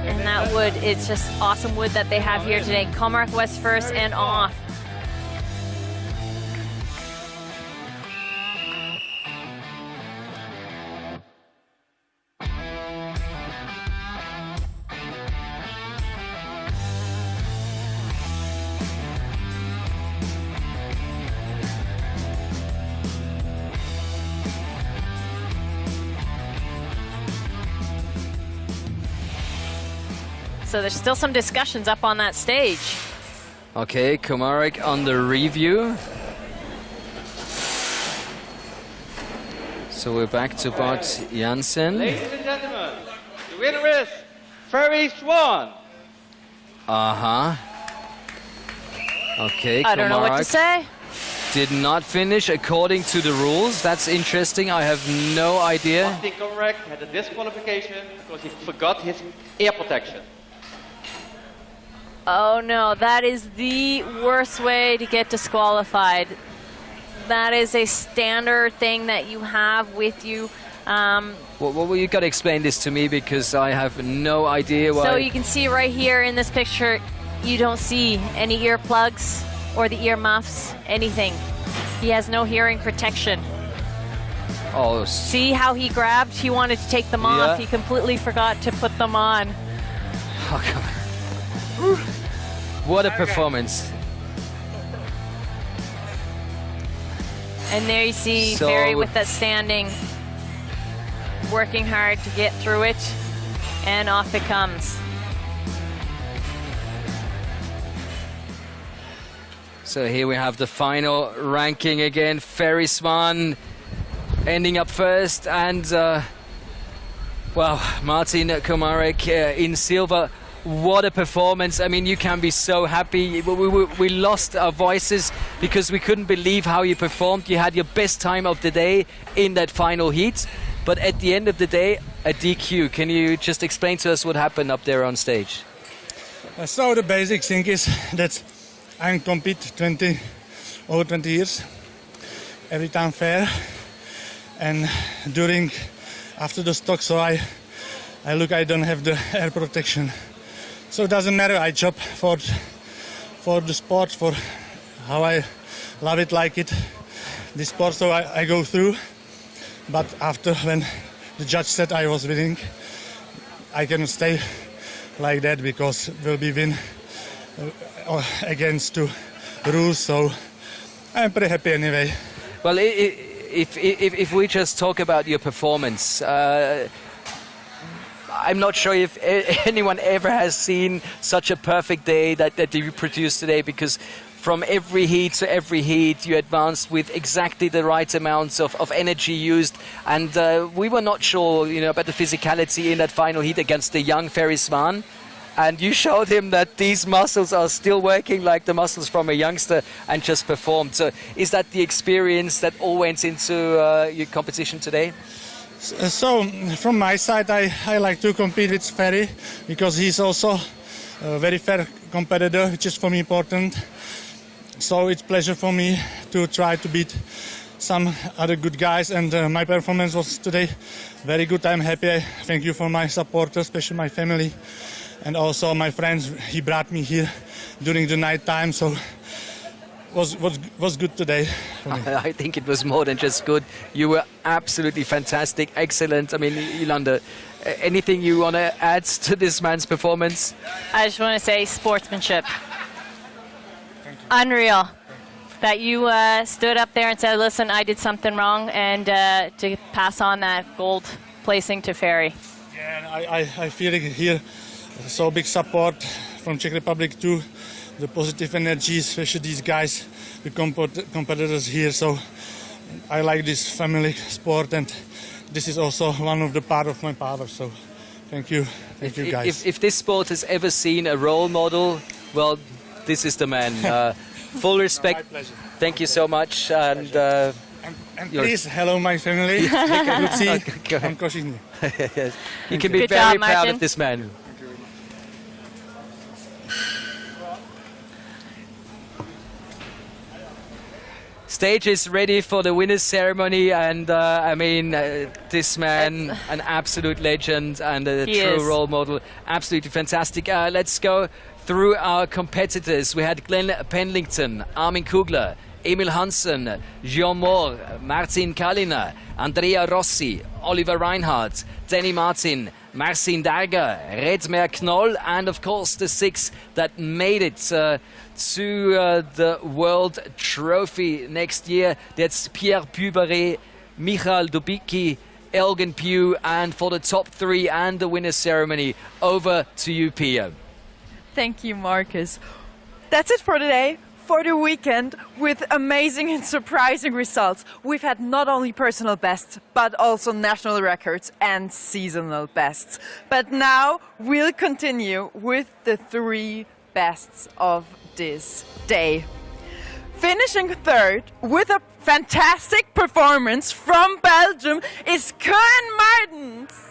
And that wood, it's just awesome wood that they have here today. Comarc was first and off. So there's still some discussions up on that stage. Okay, Comarc on the review. So we're back to Bart Jansen. Ladies and gentlemen, the winner is Ferry Swan. Uh-huh. Okay, I don't know what to say. Did not finish according to the rules. That's interesting. I have no idea. Incorrect. Had a disqualification because he forgot his ear protection. Oh no, that is the worst way to get disqualified. That is a standard thing that you have with you. Well, you got to explain this to me because I have no idea why. So you can see right here in this picture, you don't see any earplugs or the ear muffs, anything. He has no hearing protection. Oh. See how he grabbed? He wanted to take them off. He completely forgot to put them on. Oh, come on. What a performance. And there you see Ferry with that standing, working hard to get through it, and off it comes. So here we have the final ranking again. Ferry Swan ending up first, and well, Martin Komarek in silver. What a performance. I mean, you can be so happy. We lost our voices because we couldn't believe how you performed. You had your best time of the day in that final heat, but at the end of the day, a DQ. Can you just explain to us what happened up there on stage? So the basic thing is that I compete over 20 years, every time fair, and after the stock, so I don't have the air protection. So it doesn't matter, I job for the sport, for how I love it, like it, the sport, so I go through. But after, when the judge said I was winning, I cannot stay like that because will be win against the rules, so I'm pretty happy anyway. Well, if we just talk about your performance, I'm not sure if anyone ever has seen such a perfect day that you produced today, because from every heat to every heat you advanced with exactly the right amounts of energy used, and we were not sure, about the physicality in that final heat against the young Ferry Swan. And you showed him that these muscles are still working like the muscles from a youngster, and just performed. So is that the experience that all went into your competition today? So from my side, I like to compete with Ferry because he's also a very fair competitor, which is for me important. So it's a pleasure for me to try to beat some other good guys, and my performance was today very good. I'm happy. Thank you for my supporters, especially my family. And also my friends, he brought me here during the night time, so was good today for me. I think it was more than just good. You were absolutely fantastic, excellent. I mean, Yolanda, anything you want to add to this man's performance? I just want to say sportsmanship. Unreal. That you stood up there and said, listen, I did something wrong, and to pass on that gold placing to Ferry. Yeah, and I feel it here. So big support from Czech Republic too, the positive energy, especially these guys, the competitors here. So I like this family sport, and this is also one of the part of my power. So thank you you guys. If this sport has ever seen a role model, well, this is the man. Full respect. My pleasure. Thank you so much. And please, hello my family. Yes. You can be Good very job, proud Martin. of this man. Stage is ready for the winners ceremony, and I mean, this man, an absolute legend and a true role model, absolutely fantastic. Let's go through our competitors. We had Glenn Pendington, Armin Kugler, Emil Hansen, Jean Moore, Martin Kalina, Andrea Rossi, Oliver Reinhardt, Danny Martin, Marcin Darger, Redmer Knoll, and of course the six that made it to the World Trophy next year. That's Pierre Puberet, Michal Dubicki, Elgin Pugh, and for the top three and the winner's ceremony, over to you, Pia. Thank you, Marcus. That's it for today. For the weekend, with amazing and surprising results. We've had not only personal bests, but also national records and seasonal bests. But now we'll continue with the three bests of this day. Finishing third with a fantastic performance from Belgium is Koen Martens.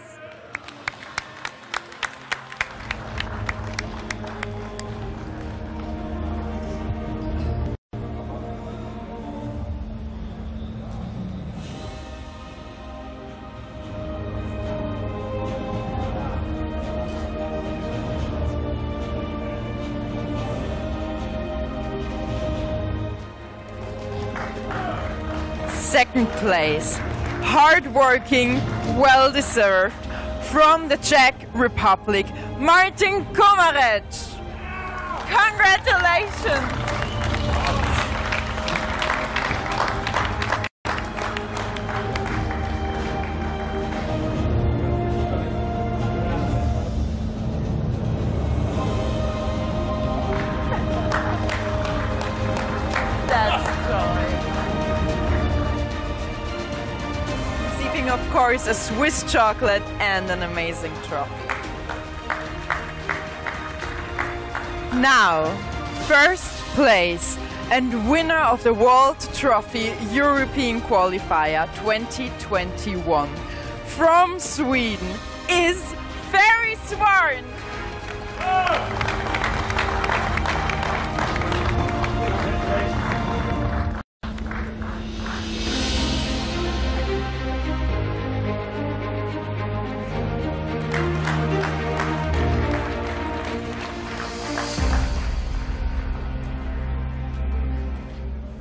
Second place, hard-working, well-deserved, from the Czech Republic, Martin Komarec. Congratulations! Of course, a Swiss chocolate and an amazing trophy. Now, first place and winner of the World Trophy European Qualifier 2021 from Sweden is Ferry Swarn.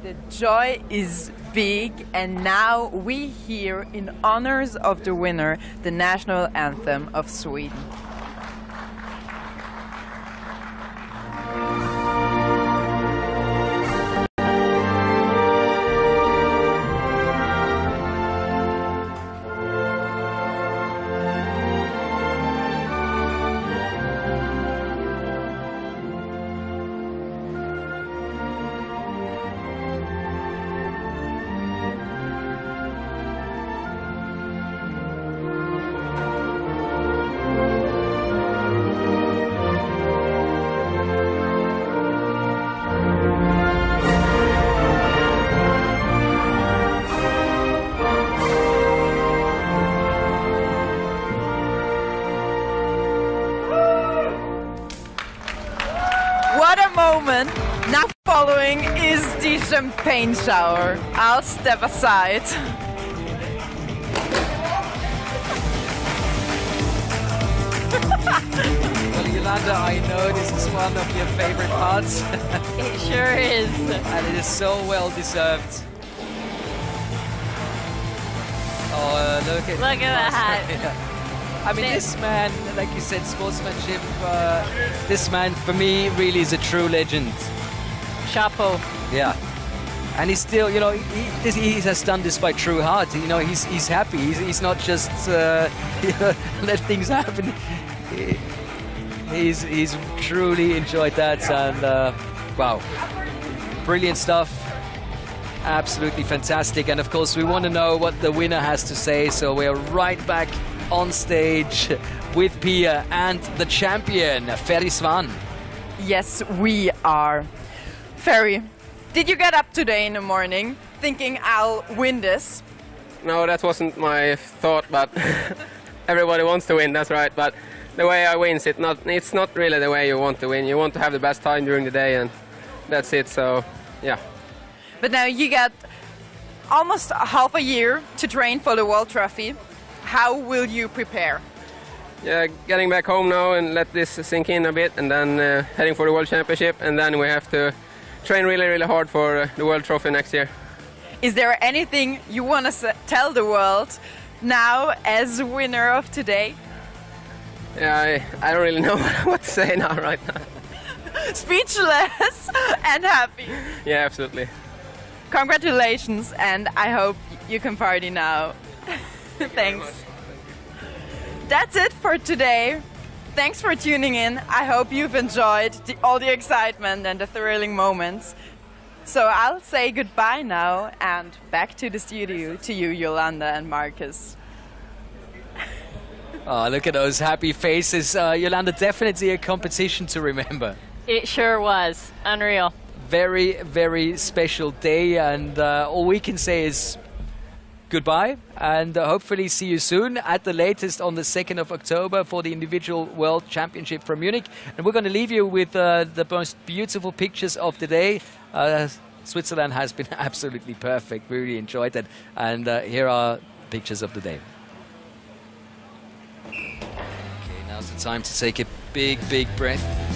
The joy is big, and now we hear in honors of the winner the national anthem of Sweden. Moment. Now following is the champagne shower. I'll step aside. Well, Yolanda, I know this is one of your favorite parts. It sure is. And it is so well deserved. Oh, look at that. I mean, this man, like you said, sportsmanship, this man, for me, really is a true legend. Chapeau. Yeah. And he's still, you know, he has done this by true heart. You know, he's happy. He's not just, you know, let things happen. He's truly enjoyed that. And, wow, brilliant stuff. Absolutely fantastic. And, of course, we want to know what the winner has to say. So we're right back on stage with Pia and the champion, Ferry Swarn. Yes, we are. Ferry, did you get up today in the morning thinking I'll win this? No, that wasn't my thought, but everybody wants to win, that's right. But the way I win, it's not really the way you want to win. You want to have the best time during the day, and that's it, so yeah. But now you got almost half a year to train for the World Trophy. How will you prepare? Yeah, getting back home now and let this sink in a bit, and then heading for the World Championship, and then we have to train really, really hard for the World Trophy next year. Is there anything you want to tell the world now as winner of today? Yeah, I don't really know what to say now, right now. Speechless and happy. Yeah, absolutely. Congratulations, and I hope you can party now. Thanks. That's it for today. Thanks for tuning in. I hope you've enjoyed all the excitement and the thrilling moments. So I'll say goodbye now and back to the studio to you, Yolanda and Marcus. Oh, look at those happy faces. Yolanda, definitely a competition to remember. It sure was. Unreal. very, very special day, and all we can say is goodbye, and hopefully see you soon, at the latest on the 2nd of October for the individual World Championship from Munich. And we're going to leave you with the most beautiful pictures of the day. Switzerland has been absolutely perfect. We really enjoyed it. And here are pictures of the day. Okay, now's the time to take a big, big breath.